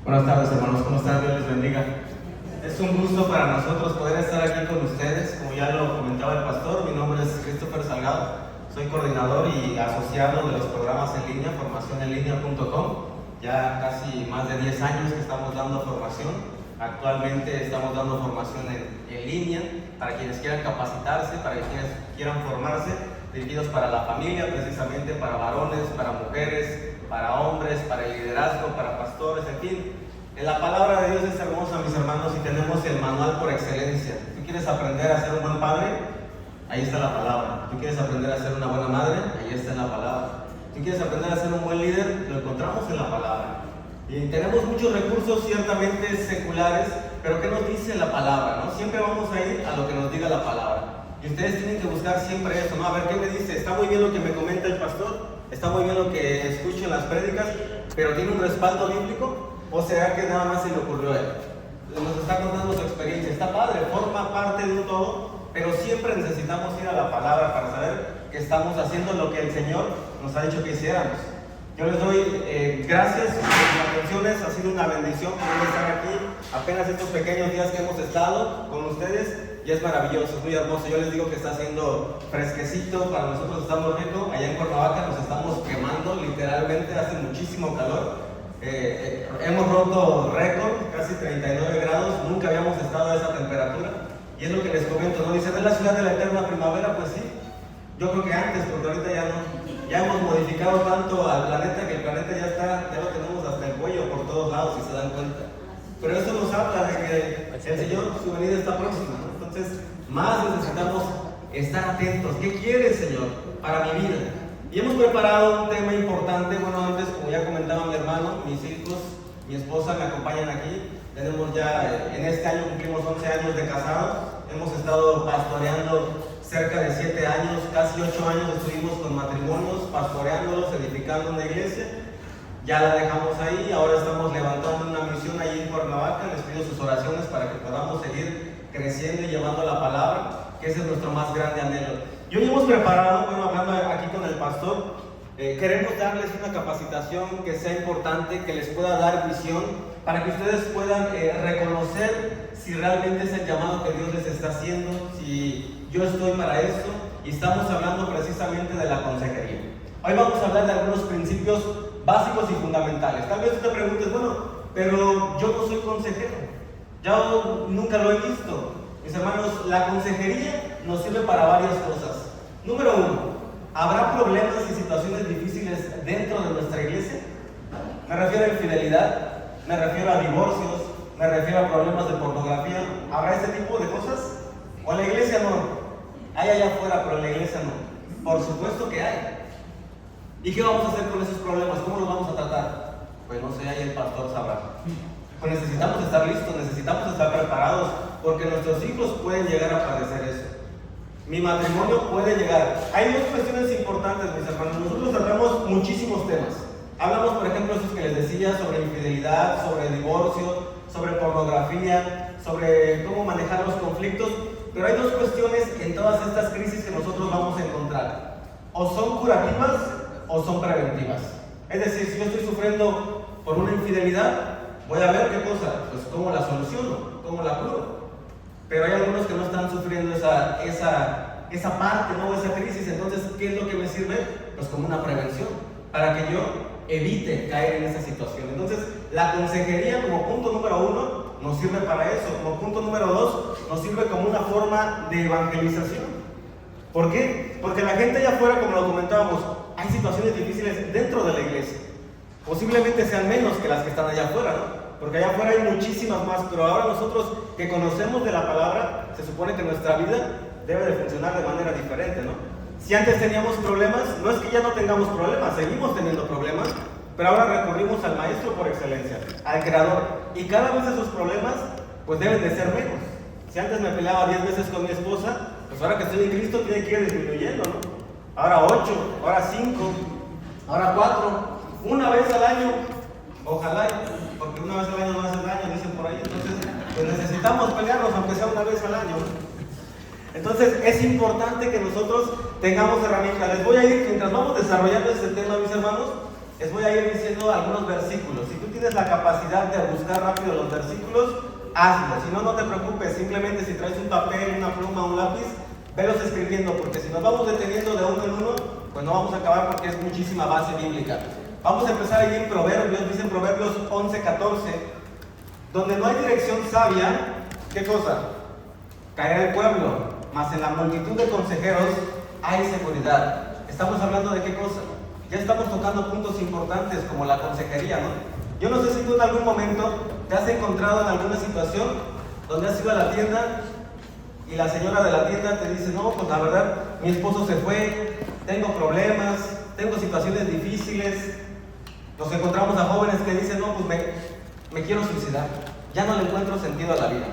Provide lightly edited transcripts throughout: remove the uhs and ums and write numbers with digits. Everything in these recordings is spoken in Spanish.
Buenas tardes, hermanos, ¿cómo están? Dios les bendiga. Es un gusto para nosotros poder estar aquí con ustedes. Como ya lo comentaba el pastor, mi nombre es Christopher Salgado. Soy coordinador y asociado de los programas en línea, formacionenlinea.com. Ya casi más de 10 años que estamos dando formación. Actualmente estamos dando formación en línea para quienes quieran capacitarse, para quienes quieran formarse, dirigidos para la familia, precisamente para varones, para mujeres, para hombres, para el liderazgo, para pastores, en fin. La palabra de Dios es hermosa, mis hermanos, y tenemos el manual por excelencia. ¿Tú quieres aprender a ser un buen padre? Ahí está la palabra. ¿Tú quieres aprender a ser una buena madre? Ahí está la palabra. ¿Tú quieres aprender a ser un buen líder? Lo encontramos en la palabra. Y tenemos muchos recursos ciertamente seculares, pero ¿qué nos dice la palabra? ¿No? Siempre vamos a ir a lo que nos diga la palabra. Y ustedes tienen que buscar siempre eso, ¿no? A ver, ¿qué me dice? Está muy bien lo que me comenta el pastor, está muy bien lo que escucho en las prédicas, pero ¿tiene un respaldo bíblico? ¿O será que nada más se le ocurrió a él? Nos está contando su experiencia, está padre, forma parte de un todo, pero siempre necesitamos ir a la palabra para saber que estamos haciendo lo que el Señor nos ha dicho que hiciéramos. Yo les doy gracias por sus atenciones, ha sido una bendición poder estar aquí apenas estos pequeños días que hemos estado con ustedes y es maravilloso, es muy hermoso. Yo les digo que está haciendo fresquecito, para nosotros está muy rico. Allá en Cuernavaca nos estamos quemando, literalmente hace muchísimo calor. Hemos roto récord, casi 39 grados, nunca habíamos estado a esa temperatura y es lo que les comento, ¿no? Dicen, ¿es la ciudad de la eterna primavera? Pues sí, yo creo que antes, porque ahorita ya no. Ya hemos modificado tanto al planeta que el planeta ya lo tenemos hasta el cuello por todos lados, si se dan cuenta. Pero eso nos habla de que el Señor, su venida está próxima, ¿no? Entonces, más necesitamos estar atentos. ¿Qué quiere el Señor para mi vida? Y hemos preparado un tema importante. Bueno, antes, como ya comentaba mi hermano, mis hijos, mi esposa me acompañan aquí. Tenemos ya, en este año cumplimos 11 años de casados. Hemos estado pastoreando cerca de 7 años, casi 8 años estuvimos con matrimonios, pastoreándolos, edificando una iglesia. Ya la dejamos ahí, ahora estamos levantando una misión ahí en Cuernavaca. Les pido sus oraciones para que podamos seguir creciendo y llevando la palabra, que ese es nuestro más grande anhelo. Y hoy hemos preparado, bueno, hablando aquí con el pastor, queremos darles una capacitación que sea importante, que les pueda dar visión, para que ustedes puedan reconocer si realmente es el llamado que Dios les está haciendo, si yo estoy para esto. Y estamos hablando precisamente de la consejería. Hoy vamos a hablar de algunos principios básicos y fundamentales. Tal vez tú te preguntes, bueno, pero yo no soy consejero, yo nunca lo he visto. Mis hermanos, la consejería nos sirve para varias cosas. Número 1, ¿habrá problemas y situaciones difíciles dentro de nuestra iglesia? Me refiero a infidelidad, me refiero a divorcios, me refiero a problemas de pornografía. ¿Habrá ese tipo de cosas? ¿O en la iglesia no? Hay allá afuera, pero en la iglesia no. Por supuesto que hay. ¿Y qué vamos a hacer con esos problemas? ¿Cómo los vamos a tratar? Pues no sé, ahí el pastor sabrá. Pues necesitamos estar listos, necesitamos estar preparados, porque nuestros hijos pueden llegar a padecer eso. Mi matrimonio puede llegar. Hay dos cuestiones importantes, mis hermanos. Nosotros tratamos muchísimos temas. Hablamos, por ejemplo, esos que les decía, sobre infidelidad, sobre divorcio, sobre pornografía, sobre cómo manejar los conflictos. Pero hay dos cuestiones en todas estas crisis que nosotros vamos a encontrar. O son curativas o son preventivas. Es decir, si yo estoy sufriendo por una infidelidad, voy a ver qué cosa, pues cómo la soluciono, cómo la curo. Pero hay algunos que no están sufriendo esa parte, ¿no? Esa crisis. Entonces, ¿qué es lo que me sirve? Pues como una prevención, para que yo evite caer en esa situación. Entonces, la consejería como punto número 1 nos sirve para eso. Como punto número 2 nos sirve como una forma de evangelización. ¿Por qué? Porque la gente allá afuera, como lo comentábamos, hay situaciones difíciles dentro de la iglesia. Posiblemente sean menos que las que están allá afuera, ¿no? Porque allá afuera hay muchísimas más, pero ahora nosotros que conocemos de la palabra, se supone que nuestra vida debe de funcionar de manera diferente, ¿no? Si antes teníamos problemas, no es que ya no tengamos problemas, seguimos teniendo problemas, pero ahora recurrimos al maestro por excelencia, al creador, y cada vez esos problemas pues deben de ser menos. Si antes me peleaba 10 veces con mi esposa, pues ahora que estoy en Cristo tiene que ir disminuyendo, ¿no? Ahora 8, ahora 5, ahora 4, una vez al año, ojalá, porque una vez al año no hace daño, dicen por ahí. Entonces, pues necesitamos pelearnos aunque sea una vez al año. Entonces, es importante que nosotros tengamos herramientas. Les voy a ir, mientras vamos desarrollando este tema, mis hermanos, les voy a ir diciendo algunos versículos. Si tú tienes la capacidad de buscar rápido los versículos, hazlo. Si no, no te preocupes. Simplemente si traes un papel, una pluma, un lápiz, velos escribiendo, porque si nos vamos deteniendo de uno en uno, pues no vamos a acabar porque es muchísima base bíblica. Vamos a empezar ahí en Proverbios, dice en Proverbios 11:14, donde no hay dirección sabia, ¿qué cosa? Caerá el pueblo, mas en la multitud de consejeros hay seguridad. Estamos hablando de qué cosa. Ya estamos tocando puntos importantes como la consejería, ¿no? Yo no sé si tú en algún momento te has encontrado en alguna situación donde has ido a la tienda y la señora de la tienda te dice, no, pues la verdad, mi esposo se fue, tengo problemas, tengo situaciones difíciles. Nos encontramos a jóvenes que dicen, no, pues me quiero suicidar, ya no le encuentro sentido a la vida.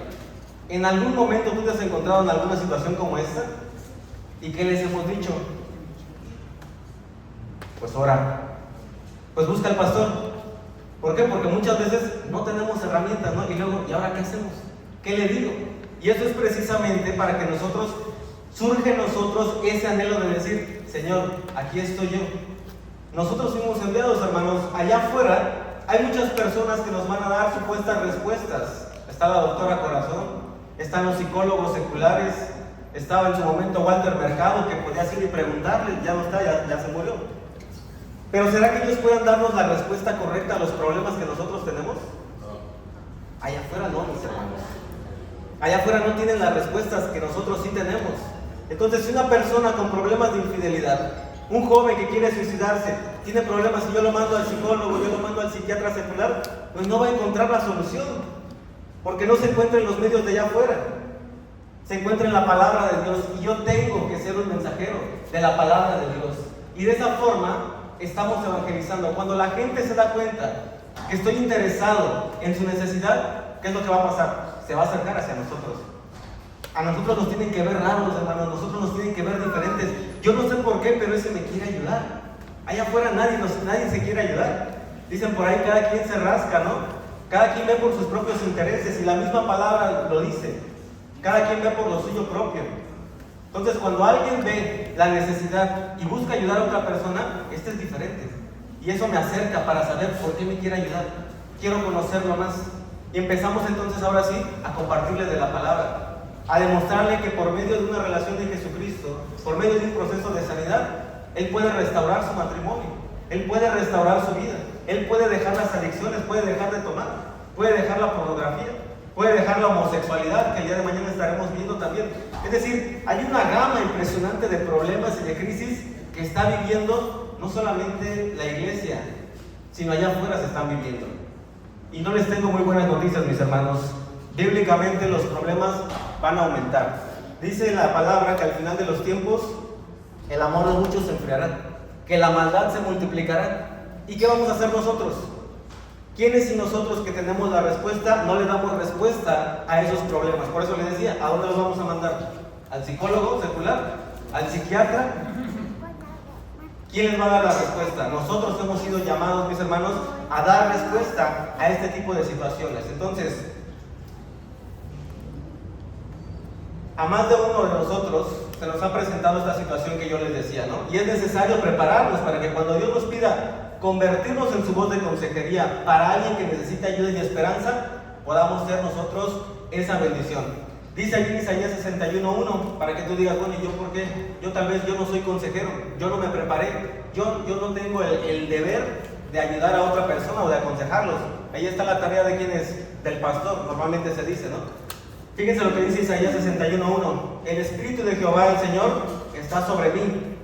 ¿En algún momento tú te has encontrado en alguna situación como esta? ¿Y qué les hemos dicho? Pues ora, pues busca al pastor. ¿Por qué? Porque muchas veces no tenemos herramientas, ¿no? Y luego, ¿y ahora qué hacemos? ¿Qué le digo? Y eso es precisamente para que surge en nosotros ese anhelo de decir, Señor, aquí estoy yo. Nosotros fuimos enviados, hermanos. Allá afuera hay muchas personas que nos van a dar supuestas respuestas. Está la doctora Corazón, están los psicólogos seculares, estaba en su momento Walter Mercado, que podía ir y preguntarle, ya no está, ya se murió. Pero ¿será que ellos puedan darnos la respuesta correcta a los problemas que nosotros tenemos? No. Allá afuera no, mis hermanos. Allá afuera no tienen las respuestas que nosotros sí tenemos. Entonces, si una persona con problemas de infidelidad, un joven que quiere suicidarse, tiene problemas y yo lo mando al psicólogo, yo lo mando al psiquiatra secular, pues no va a encontrar la solución, porque no se encuentra en los medios de allá afuera, se encuentra en la palabra de Dios, y yo tengo que ser un mensajero de la palabra de Dios. Y de esa forma estamos evangelizando. Cuando la gente se da cuenta que estoy interesado en su necesidad, ¿qué es lo que va a pasar? Se va a acercar hacia nosotros. A nosotros nos tienen que ver raros, hermanos, nosotros nos tienen que ver diferentes. Yo no sé por qué, pero ese me quiere ayudar. Allá afuera nadie se quiere ayudar. Dicen por ahí, cada quien se rasca, ¿no? Cada quien ve por sus propios intereses, y la misma palabra lo dice. Cada quien ve por lo suyo propio. Entonces, cuando alguien ve la necesidad y busca ayudar a otra persona, este es diferente. Y eso me acerca para saber por qué me quiere ayudar. Quiero conocerlo más. Y empezamos entonces ahora sí a compartirle de la palabra, a demostrarle que por medio de una relación de Jesucristo, por medio de un proceso de sanidad, Él puede restaurar su matrimonio, Él puede restaurar su vida, Él puede dejar las adicciones, puede dejar de tomar, puede dejar la pornografía, puede dejar la homosexualidad, que el día de mañana estaremos viendo también. Es decir, hay una gama impresionante de problemas y de crisis que está viviendo no solamente la iglesia, sino allá afuera se están viviendo. Y no les tengo muy buenas noticias, mis hermanos. Bíblicamente los problemas van a aumentar. Dice la palabra que al final de los tiempos el amor de muchos se enfriará, que la maldad se multiplicará. ¿Y qué vamos a hacer nosotros? ¿Quiénes y nosotros que tenemos la respuesta no le damos respuesta a esos problemas? Por eso les decía, ¿a dónde los vamos a mandar? ¿Al psicólogo secular? ¿Al psiquiatra? ¿Quién les va a dar la respuesta? Nosotros hemos sido llamados, mis hermanos, a dar respuesta a este tipo de situaciones. Entonces, a más de uno de nosotros se nos ha presentado esta situación que yo les decía, ¿no? Y es necesario prepararnos para que cuando Dios nos pida convertirnos en su voz de consejería para alguien que necesita ayuda y esperanza, podamos ser nosotros esa bendición. Dice allí en Isaías 61:1, para que tú digas, bueno, ¿y yo por qué? Yo tal vez yo no soy consejero, yo no me preparé, yo no tengo el deber de ayudar a otra persona o de aconsejarlos. Ahí está la tarea de quién es, del pastor, normalmente se dice, ¿no? Fíjense lo que dice Isaías 61:1. El Espíritu de Jehová, el Señor, está sobre mí.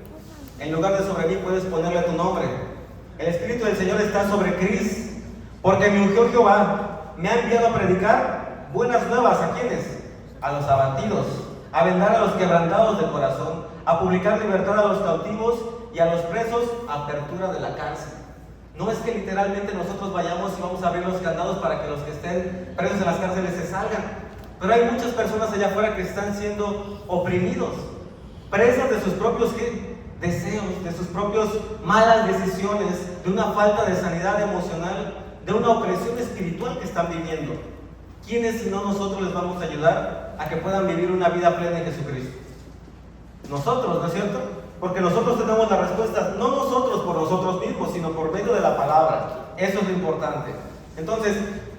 En lugar de sobre mí puedes ponerle tu nombre. El Espíritu del Señor está sobre Cris, porque me ungió Jehová, me ha enviado a predicar buenas nuevas. ¿A quiénes? A los abatidos, a vendar a los quebrantados de corazón, a publicar libertad a los cautivos y a los presos, apertura de la cárcel. No es que literalmente nosotros vayamos y vamos a abrir los candados para que los que estén presos en las cárceles se salgan. Pero hay muchas personas allá afuera que están siendo oprimidos, presas de sus propios deseos, de sus propias malas decisiones, de una falta de sanidad emocional, de una opresión espiritual que están viviendo. ¿Quiénes si no nosotros les vamos a ayudar a que puedan vivir una vida plena en Jesucristo? Nosotros, ¿no es cierto? Porque nosotros tenemos las respuestas, no nosotros por nosotros mismos, sino por medio de la palabra. Eso es lo importante. Entonces,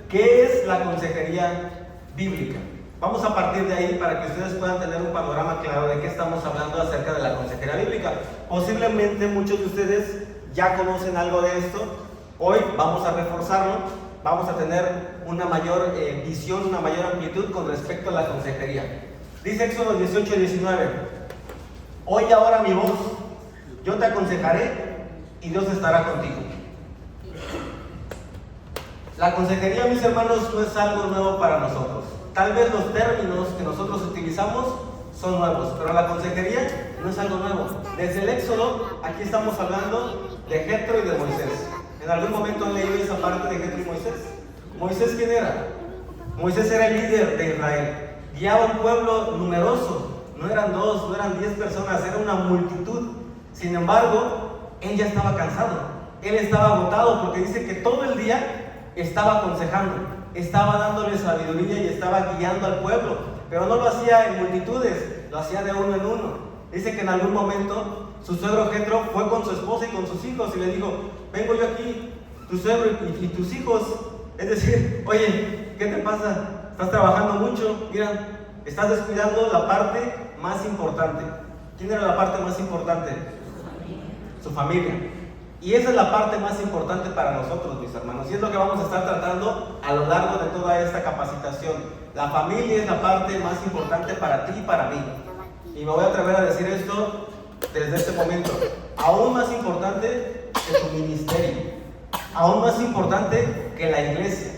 ¿qué es la consejería bíblica? Vamos a partir de ahí para que ustedes puedan tener un panorama claro de qué estamos hablando acerca de la consejería bíblica. Posiblemente muchos de ustedes ya conocen algo de esto. Hoy vamos a reforzarlo, vamos a tener una mayor visión, una mayor amplitud con respecto a la consejería. Dice Éxodo 18:19: oye ahora mi voz, yo te aconsejaré y Dios estará contigo. La consejería, mis hermanos, no es algo nuevo para nosotros. Tal vez los términos que nosotros utilizamos son nuevos, pero la consejería no es algo nuevo. Desde el Éxodo, aquí estamos hablando de Jetro y de Moisés. ¿En algún momento han leído esa parte de Jetro y Moisés? ¿Moisés quién era? Moisés era el líder de Israel. Guiaba un pueblo numeroso. No eran 2, no eran 10 personas, era una multitud. Sin embargo, él ya estaba cansado. Él estaba agotado porque dice que todo el día estaba aconsejando, estaba dándole sabiduría y estaba guiando al pueblo, pero no lo hacía en multitudes, lo hacía de uno en uno. Dice que en algún momento su suegro Jetro fue con su esposa y con sus hijos y le dijo: vengo yo aquí, tu suegro y tus hijos. Es decir, oye, ¿qué te pasa? Estás trabajando mucho, mira, estás descuidando la parte más importante. ¿Quién era la parte más importante? Su familia. Y esa es la parte más importante para nosotros, mis hermanos, y es lo que vamos a estar tratando a lo largo de toda esta capacitación. La familia es la parte más importante para ti y para mí. Y me voy a atrever a decir esto desde este momento. Aún más importante que tu ministerio. Aún más importante que la iglesia.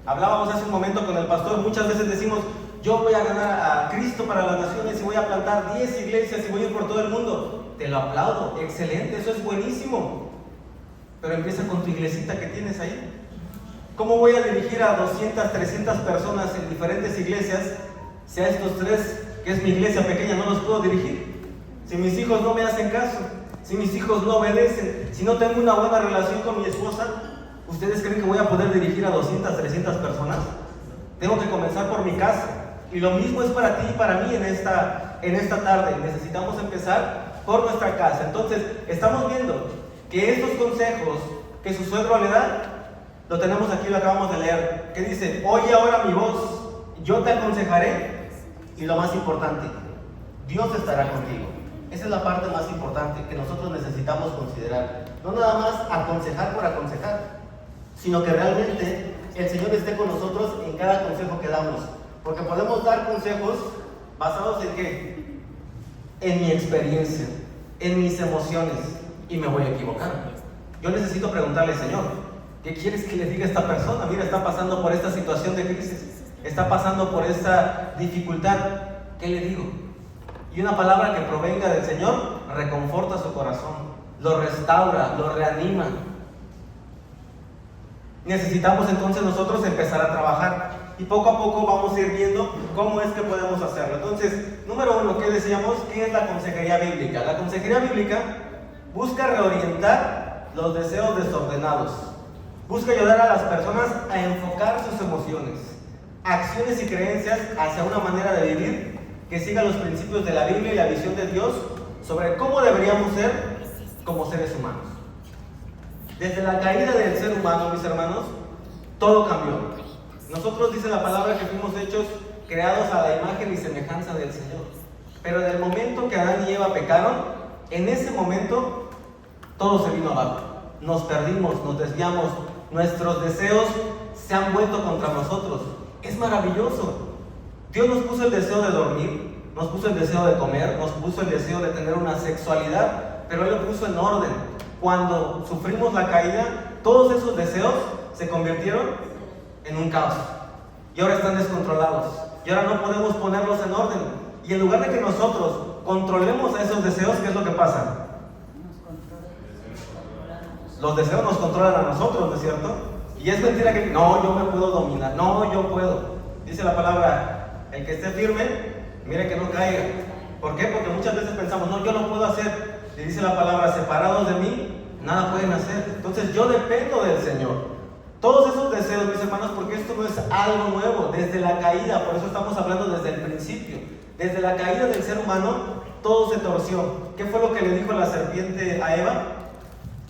Hablábamos hace un momento con el pastor, muchas veces decimos: yo voy a ganar a Cristo para las naciones y voy a plantar 10 iglesias y voy a ir por todo el mundo. Te lo aplaudo, excelente, eso es buenísimo. Pero empieza con tu iglesita que tienes ahí. ¿Cómo voy a dirigir a 200, 300 personas en diferentes iglesias si a estos 3, que es mi iglesia pequeña, no los puedo dirigir? Si mis hijos no me hacen caso, si mis hijos no obedecen, si no tengo una buena relación con mi esposa, ¿ustedes creen que voy a poder dirigir a 200, 300 personas? Tengo que comenzar por mi casa. Y lo mismo es para ti y para mí en esta tarde. Necesitamos empezar por nuestra casa. Entonces, estamos viendo que estos consejos que su suegro le da, lo tenemos aquí, lo acabamos de leer, que dice: oye ahora mi voz, yo te aconsejaré, y lo más importante, Dios estará contigo. Esa es la parte más importante que nosotros necesitamos considerar. No nada más aconsejar por aconsejar, sino que realmente el Señor esté con nosotros en cada consejo que damos. Porque podemos dar consejos basados en ¿qué? En mi experiencia, en mis emociones, y me voy a equivocar. Yo necesito preguntarle: Señor, ¿qué quieres que le diga a esta persona? Mira, está pasando por esta situación de crisis, está pasando por esta dificultad. ¿Qué le digo? Y una palabra que provenga del Señor reconforta su corazón, lo restaura, lo reanima. Necesitamos entonces nosotros empezar a trabajar y poco a poco vamos a ir viendo cómo es que podemos hacerlo. Entonces, número 1, ¿qué decíamos? ¿Qué es la consejería bíblica? La consejería bíblica busca reorientar los deseos desordenados. Busca ayudar a las personas a enfocar sus emociones, acciones y creencias hacia una manera de vivir que siga los principios de la Biblia y la visión de Dios sobre cómo deberíamos ser como seres humanos. Desde la caída del ser humano, mis hermanos, todo cambió. Nosotros, dice la palabra, que fuimos hechos creados a la imagen y semejanza del Señor. Pero en el momento que Adán y Eva pecaron, en ese momento todo se vino abajo. Nos perdimos, nos desviamos, nuestros deseos se han vuelto contra nosotros. Es maravilloso. Dios nos puso el deseo de dormir, nos puso el deseo de comer, nos puso el deseo de tener una sexualidad, pero Él lo puso en orden. Cuando sufrimos la caída, todos esos deseos se convirtieron en un caos. Y ahora están descontrolados. Y ahora no podemos ponerlos en orden. Y en lugar de que nosotros controlemos a esos deseos, ¿qué es lo que pasa? Los deseos nos controlan a nosotros, ¿no es cierto? Y es mentira que no, yo me puedo dominar, no, yo puedo. Dice la palabra: el que esté firme, mire que no caiga. ¿Por qué? Porque muchas veces pensamos: no, yo lo puedo hacer. Y dice la palabra: separados de mí, nada pueden hacer. Entonces yo dependo del Señor. Todos esos deseos, mis hermanos, porque esto no es algo nuevo, desde la caída, por eso estamos hablando desde el principio. Desde la caída del ser humano, todo se torció. ¿Qué fue lo que le dijo la serpiente a Eva?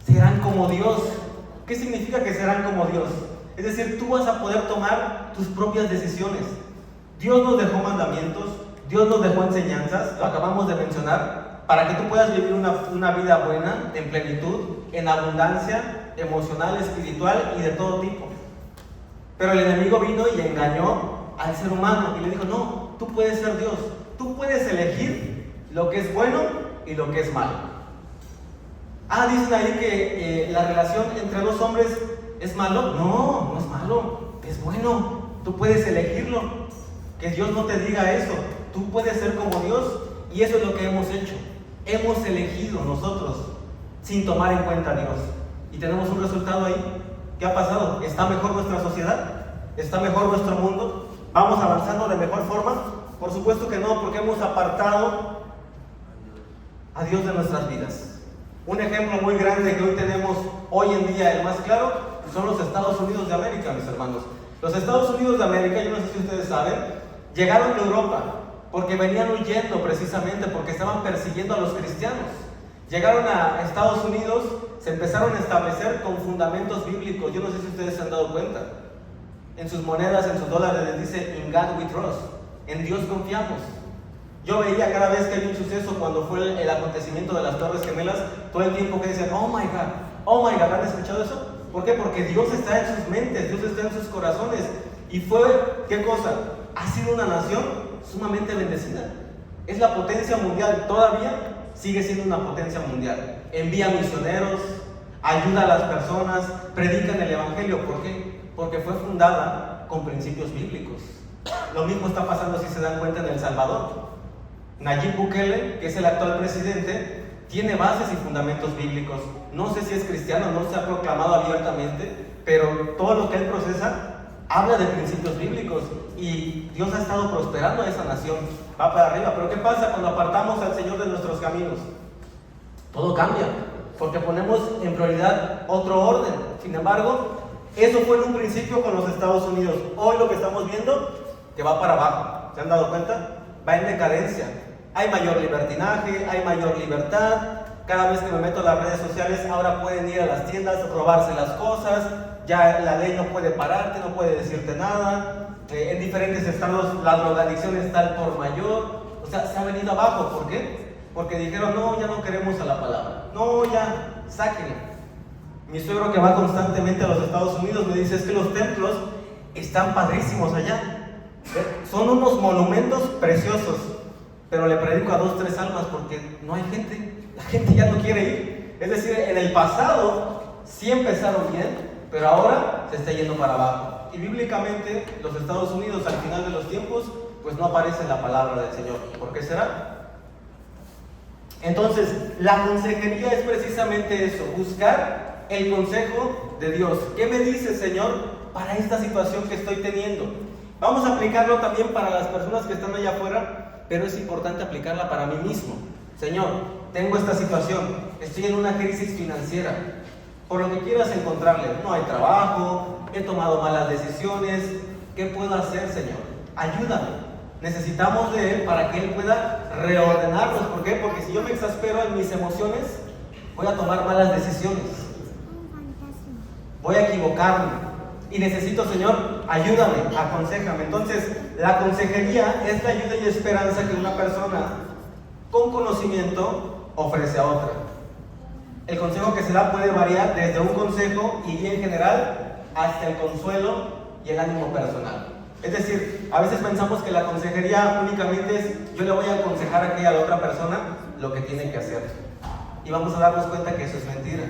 Serán como Dios. ¿Qué significa que serán como Dios? Es decir, tú vas a poder tomar tus propias decisiones. Dios nos dejó mandamientos, Dios nos dejó enseñanzas, lo acabamos de mencionar, para que tú puedas vivir una vida buena, en plenitud, en abundancia, emocional, espiritual y de todo tipo. Pero el enemigo vino y engañó al ser humano y le dijo, no, tú puedes ser Dios, tú puedes elegir lo que es bueno y lo que es malo. Dicen ahí que la relación entre dos hombres es malo. No, no es malo, es bueno, tú puedes elegirlo. Que Dios no te diga eso, tú puedes ser como Dios, y eso es lo que hemos hecho. Hemos elegido nosotros sin tomar en cuenta a Dios, y tenemos un resultado ahí. ¿Qué ha pasado? ¿Está mejor nuestra sociedad? ¿Está mejor nuestro mundo? ¿Vamos avanzando de mejor forma? Por supuesto que no, porque hemos apartado a Dios de nuestras vidas. Un ejemplo muy grande que hoy tenemos hoy en día, el más claro, son los Estados Unidos de América, mis hermanos. Los Estados Unidos de América, yo no sé si ustedes saben, llegaron de Europa porque venían huyendo precisamente porque estaban persiguiendo a los cristianos. Llegaron a Estados Unidos, se empezaron a establecer con fundamentos bíblicos. Yo no sé si ustedes se han dado cuenta. En sus monedas, en sus dólares les dice "In God we trust", en Dios confiamos. Yo veía cada vez que había un suceso, cuando fue el acontecimiento de las Torres Gemelas, todo el tiempo que decían oh my God, ¿han escuchado eso? ¿Por qué? Porque Dios está en sus mentes, Dios está en sus corazones. Y fue, ¿qué cosa? Ha sido una nación sumamente bendecida. Es la potencia mundial, todavía sigue siendo una potencia mundial. Envía misioneros, ayuda a las personas, predican el evangelio. ¿Por qué? Porque fue fundada con principios bíblicos. Lo mismo está pasando, si se dan cuenta, en El Salvador. Nayib Bukele, que es el actual presidente, tiene bases y fundamentos bíblicos. No sé si es cristiano, no se ha proclamado abiertamente, pero todo lo que él procesa habla de principios bíblicos, y Dios ha estado prosperando a esa nación, va para arriba. Pero ¿qué pasa cuando apartamos al Señor de nuestros caminos? Todo cambia, porque ponemos en prioridad otro orden. Sin embargo, eso fue en un principio con los Estados Unidos. Hoy lo que estamos viendo, que va para abajo. ¿Se han dado cuenta? Va en decadencia. Hay mayor libertinaje, hay mayor libertad. Cada vez que me meto a las redes sociales, ahora pueden ir a las tiendas, robarse las cosas. Ya la ley no puede pararte, no puede decirte nada. En diferentes estados la drogadicción está al por mayor. O sea, se ha venido abajo. ¿Por qué? Porque dijeron, no, ya no queremos a la palabra. No, ya, sáquenla. Mi suegro, que va constantemente a los Estados Unidos, me dice, es que los templos están padrísimos allá. Son unos monumentos preciosos. Pero le predico a 2, 3 almas porque no hay gente. La gente ya no quiere ir. Es decir, en el pasado sí empezaron bien, pero ahora se está yendo para abajo. Y bíblicamente los Estados Unidos al final de los tiempos pues no aparece en la palabra del Señor. ¿Por qué será? Entonces la consejería es precisamente eso, buscar el consejo de Dios. ¿Qué me dice, Señor, para esta situación que estoy teniendo? Vamos a aplicarlo también para las personas que están allá afuera, pero es importante aplicarla para mí mismo. Señor, tengo esta situación, estoy en una crisis financiera. Por lo que quieras encontrarle, no hay trabajo, he tomado malas decisiones. ¿Qué puedo hacer, Señor? Ayúdame. Necesitamos de Él para que Él pueda reordenarnos. ¿Por qué? Porque si yo me exaspero en mis emociones, voy a tomar malas decisiones. Voy a equivocarme. Y necesito, Señor, ayúdame, aconséjame. Entonces, la consejería es la ayuda y esperanza que una persona con conocimiento ofrece a otra. El consejo que se da puede variar desde un consejo y bien general hasta el consuelo y el ánimo personal. Es decir, a veces pensamos que la consejería únicamente es yo le voy a aconsejar aquí a la otra persona lo que tiene que hacer. Y vamos a darnos cuenta que eso es mentira.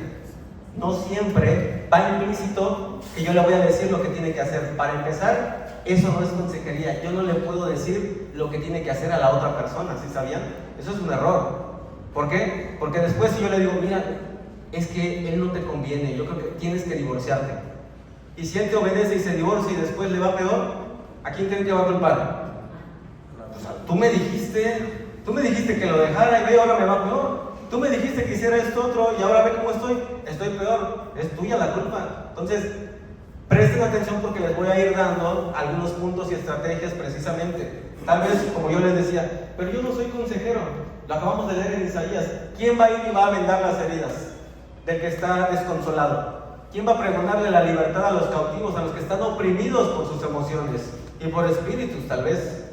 No siempre va implícito que yo le voy a decir lo que tiene que hacer. Para empezar, eso no es consejería. Yo no le puedo decir lo que tiene que hacer a la otra persona, ¿sí sabían? Eso es un error. ¿Por qué? Porque después si yo le digo, mira, es que él no te conviene, yo creo que tienes que divorciarte. Y si él te obedece y se divorcia y después le va peor, ¿a quién creen que va a culpar? O sea, tú me dijiste que lo dejara y ve, ahora me va peor. Tú me dijiste que hiciera esto otro y ahora ve cómo estoy peor. Es tuya la culpa. Entonces, presten atención porque les voy a ir dando algunos puntos y estrategias precisamente. Tal vez, como yo les decía, pero yo no soy consejero. Lo acabamos de leer en Isaías. ¿Quién va a ir y va a vendar las heridas del que está desconsolado? ¿Quién va a pregonarle la libertad a los cautivos, a los que están oprimidos por sus emociones y por espíritus, tal vez?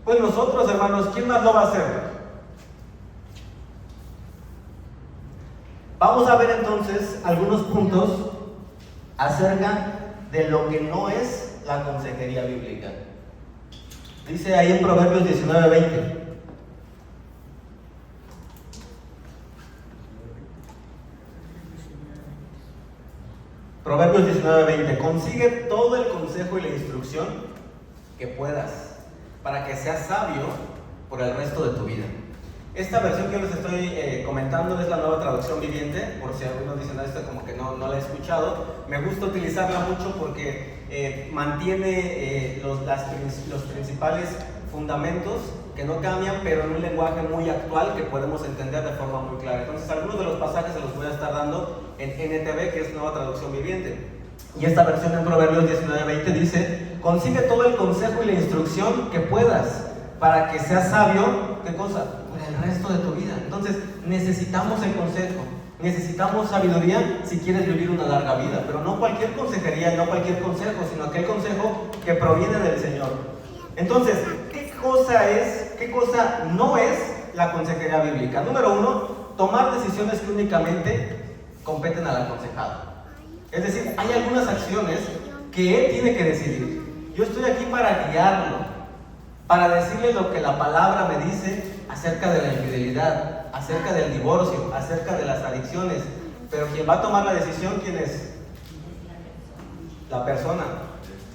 Pues nosotros, hermanos, ¿quién más lo va a hacer? Vamos a ver entonces algunos puntos acerca de lo que no es la consejería bíblica. Dice ahí en Proverbios 19:20. Proverbios 19:20. Consigue todo el consejo y la instrucción que puedas, para que seas sabio por el resto de tu vida. Esta versión que les estoy comentando es la Nueva Traducción Viviente, por si algunos dicen, esto como que no la he escuchado. Me gusta utilizarla mucho porque mantiene los principales fundamentos que no cambian, pero en un lenguaje muy actual que podemos entender de forma muy clara. Entonces, algunos de los pasajes se los voy a estar dando en NTV, que es Nueva Traducción Viviente. Y esta versión en Proverbios 19:20 dice: consigue todo el consejo y la instrucción que puedas, para que seas sabio, ¿qué cosa? Por el resto de tu vida. Entonces, necesitamos el consejo, necesitamos sabiduría si quieres vivir una larga vida, pero no cualquier consejería, no cualquier consejo, sino aquel consejo que proviene del Señor. Entonces, ¿qué cosa no es la consejería bíblica? Número uno, tomar decisiones que únicamente competen al aconsejado. Es decir, hay algunas acciones que él tiene que decidir. Yo estoy aquí para guiarlo, para decirle lo que la palabra me dice acerca de la infidelidad, acerca del divorcio, acerca de las adicciones. Pero quien va a tomar la decisión, ¿quién es? La persona.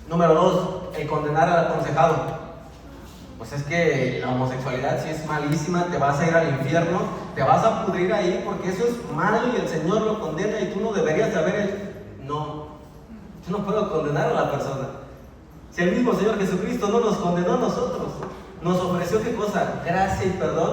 Número dos, el condenar al aconsejado. Pues es que la homosexualidad sí es malísima, te vas a ir al infierno, te vas a pudrir ahí porque eso es malo y el Señor lo condena y tú no deberías saber. No, yo no puedo condenar a la persona. Si el mismo Señor Jesucristo no nos condenó a nosotros, nos ofreció ¿qué cosa? Gracia y perdón.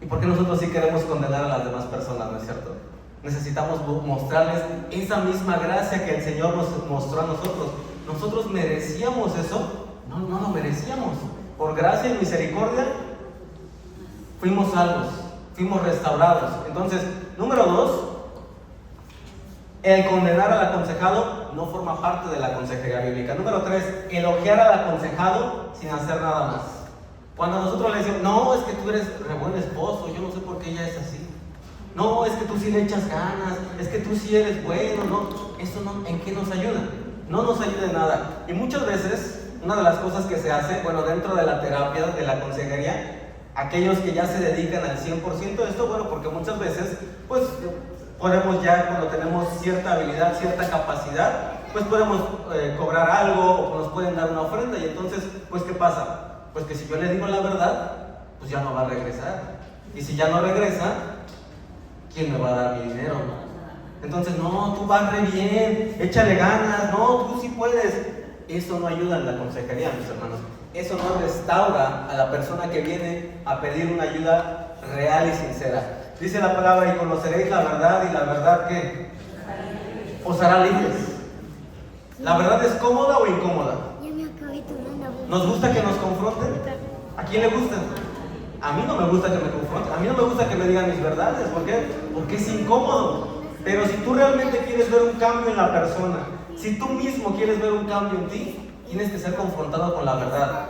¿Y por qué nosotros sí queremos condenar a las demás personas, no es cierto? Necesitamos mostrarles esa misma gracia que el Señor nos mostró a nosotros. ¿Nosotros merecíamos eso? No lo merecíamos. Por gracia y misericordia fuimos salvos, fuimos restaurados. Entonces, número dos, el condenar al aconsejado no forma parte de la consejería bíblica. Número tres, elogiar al aconsejado sin hacer nada más. Cuando nosotros le decimos, no, es que tú eres re buen esposo, yo no sé por qué ella es así. No, es que tú sí le echas ganas, es que tú sí eres bueno, no. Eso no, ¿en qué nos ayuda? No nos ayuda en nada. Y muchas veces, una de las cosas que se hace, bueno, dentro de la terapia, de la consejería, aquellos que ya se dedican al 100% a esto, bueno, porque muchas veces, pues, podemos ya, cuando tenemos cierta habilidad, cierta capacidad, pues podemos cobrar algo o nos pueden dar una ofrenda. Y entonces, pues, ¿qué pasa? Pues que si yo le digo la verdad, pues ya no va a regresar. Y si ya no regresa, ¿quién me va a dar mi dinero? Entonces, no, tú vas re bien, échale ganas, no, tú sí puedes. Eso no ayuda en la consejería, mis hermanos. Eso no restaura a la persona que viene a pedir una ayuda real y sincera. Dice la palabra, y conoceréis la verdad, y la verdad ¿qué? Os hará libres. ¿La verdad es cómoda o incómoda? ¿Nos gusta que nos confronten? ¿A quién le gusta? A mí no me gusta que me confronten, a mí no me gusta que me digan mis verdades. ¿Por qué? Porque es incómodo. Pero si tú realmente quieres ver un cambio en la persona, si tú mismo quieres ver un cambio en ti, tienes que ser confrontado con la verdad.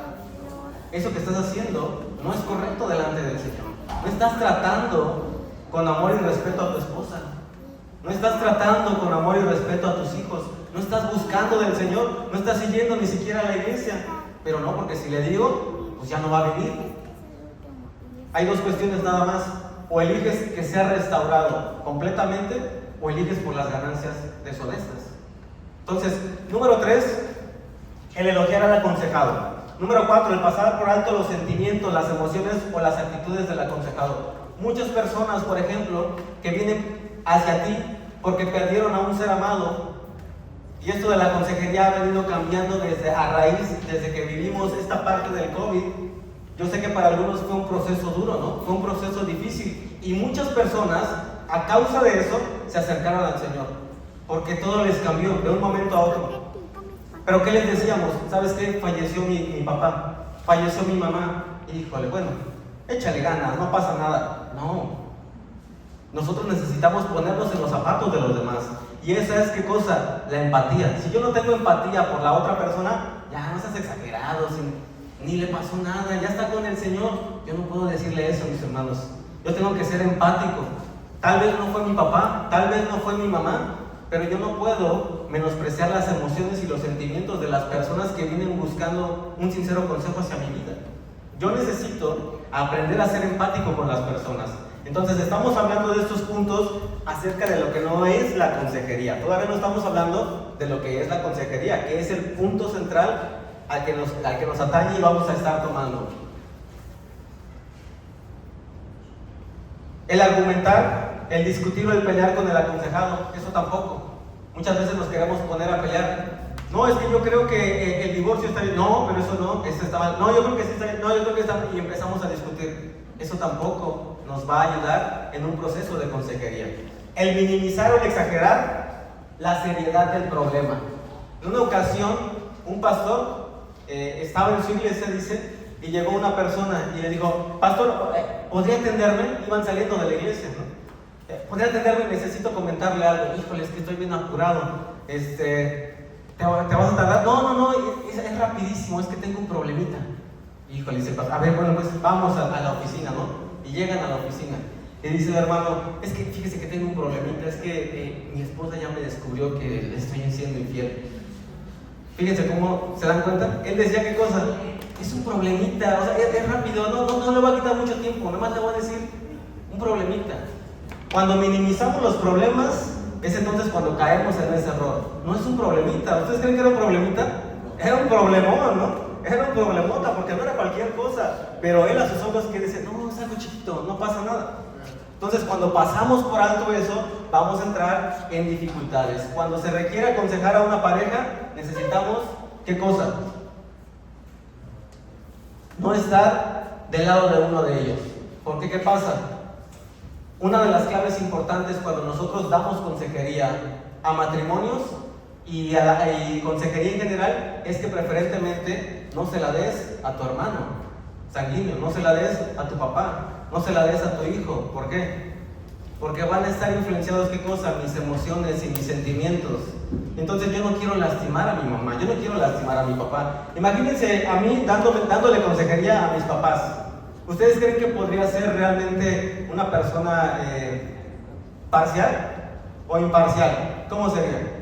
Eso que estás haciendo no es correcto delante del Señor. No estás tratando con amor y respeto a tu esposa. No estás tratando con amor y respeto a tus hijos. No estás buscando del Señor. No estás yendo ni siquiera a la iglesia. Pero no, porque si le digo, pues ya no va a venir. Hay dos cuestiones nada más. O eliges que sea restaurado completamente, o eliges por las ganancias deshonestas. Entonces, número 3, el elogiar al aconsejado. Número 4, el pasar por alto los sentimientos, las emociones o las actitudes del aconsejado. Muchas personas, por ejemplo, que vienen hacia ti porque perdieron a un ser amado, y esto de la consejería ha venido cambiando desde que vivimos esta parte del COVID. Yo sé que para algunos fue un proceso duro, ¿no? Fue un proceso difícil, y muchas personas, a causa de eso, se acercaron al Señor, porque todo les cambió de un momento a otro. Pero ¿qué les decíamos? ¿Sabes qué? Falleció mi papá, falleció mi mamá. Híjole, bueno, échale ganas, no pasa nada. No. Nosotros necesitamos ponernos en los zapatos de los demás. Y esa es, ¿qué cosa? La empatía. Si yo no tengo empatía por la otra persona, ya no seas exagerado, ni le pasó nada, ya está con el Señor. Yo no puedo decirle eso, mis hermanos. Yo tengo que ser empático. Tal vez no fue mi papá, tal vez no fue mi mamá, pero yo no puedo menospreciar las emociones y los sentimientos de las personas que vienen buscando un sincero consejo hacia mi vida. Yo necesito aprender a ser empático con las personas. Entonces estamos hablando de estos puntos acerca de lo que no es la consejería. Todavía no estamos hablando de lo que es la consejería, que es el punto central al que nos atañe y vamos a estar tomando. El argumentar, el discutir o el pelear con el aconsejado, eso tampoco. Muchas veces nos queremos poner a pelear. No, es que yo creo que el divorcio está bien. No, pero eso no, eso está mal. No, yo creo que sí está bien. No, yo creo que está mal. Y empezamos a discutir. Eso tampoco nos va a ayudar en un proceso de consejería. El minimizar o el exagerar la seriedad del problema. En una ocasión, un pastor estaba en su iglesia, dice, y llegó una persona y le dijo: pastor, ¿podría atenderme? Iban saliendo de la iglesia, ¿no? ¿Podría atenderme? Necesito comentarle algo. Híjole, es que estoy bien apurado. ¿Te vas a tardar? No, es rapidísimo, es que tengo un problemita. Híjole, dice: a ver, bueno, pues vamos a la oficina, ¿no? Y llegan a la oficina. Y dice el hermano: es que fíjese que tengo un problemita, es que mi esposa ya me descubrió que le estoy siendo infiel. Fíjense cómo se dan cuenta. Él decía: ¿qué cosa? Es un problemita, o sea, es rápido, no le va a quitar mucho tiempo, nada más le voy a decir un problemita. Cuando minimizamos los problemas, es entonces cuando caemos en ese error. No es un problemita. ¿Ustedes creen que era un problemita? Era un problemón, ¿no? Era un problemota, porque no era cualquier cosa. Pero él a sus ojos que dice: no, es algo chiquito, no pasa nada. Entonces, cuando pasamos por alto eso, vamos a entrar en dificultades. Cuando se requiere aconsejar a una pareja, necesitamos, ¿qué cosa? No estar del lado de uno de ellos. Porque, ¿qué pasa? Una de las claves importantes cuando nosotros damos consejería a matrimonios y consejería en general es que preferentemente no se la des a tu hermano sanguíneo, no se la des a tu papá, no se la des a tu hijo. ¿Por qué? Porque van a estar influenciados, ¿qué cosa? Mis emociones y mis sentimientos. Entonces yo no quiero lastimar a mi mamá, yo no quiero lastimar a mi papá. Imagínense a mí dándole consejería a mis papás. ¿Ustedes creen que podría ser realmente una persona parcial o imparcial? ¿Cómo sería?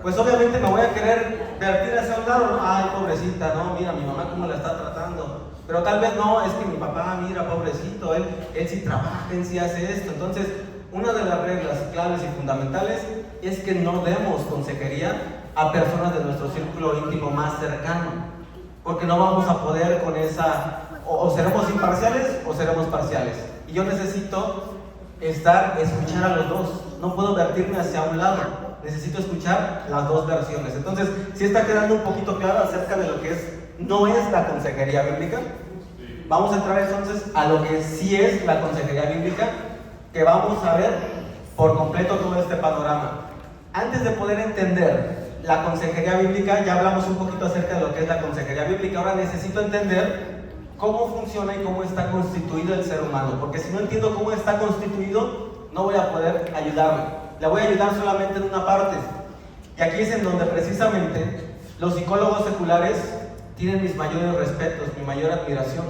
Pues obviamente me voy a querer vertir hacia un lado, ¿no? Ay, pobrecita, no, mira mi mamá cómo la está tratando. Pero tal vez no, es que mi papá, mira, pobrecito, él sí trabaja, él sí hace esto. Entonces, una de las reglas claves y fundamentales es que no demos consejería a personas de nuestro círculo íntimo más cercano, porque no vamos a poder con esa, o seremos imparciales o seremos parciales. Y yo necesito escuchar a los dos, no puedo vertirme hacia un lado, necesito escuchar las dos versiones. Entonces, ¿sí está quedando un poquito claro acerca de lo que no es la consejería bíblica? Vamos a entrar entonces a lo que sí es la consejería bíblica, que vamos a ver por completo todo este panorama. Antes de poder entender la consejería bíblica, ya hablamos un poquito acerca de lo que es la consejería bíblica. Ahora necesito entender cómo funciona y cómo está constituido el ser humano, porque si no entiendo cómo está constituido, no voy a poder ayudarle. Le voy a ayudar solamente en una parte. Y aquí es en donde precisamente los psicólogos seculares tienen mis mayores respetos, mi mayor admiración,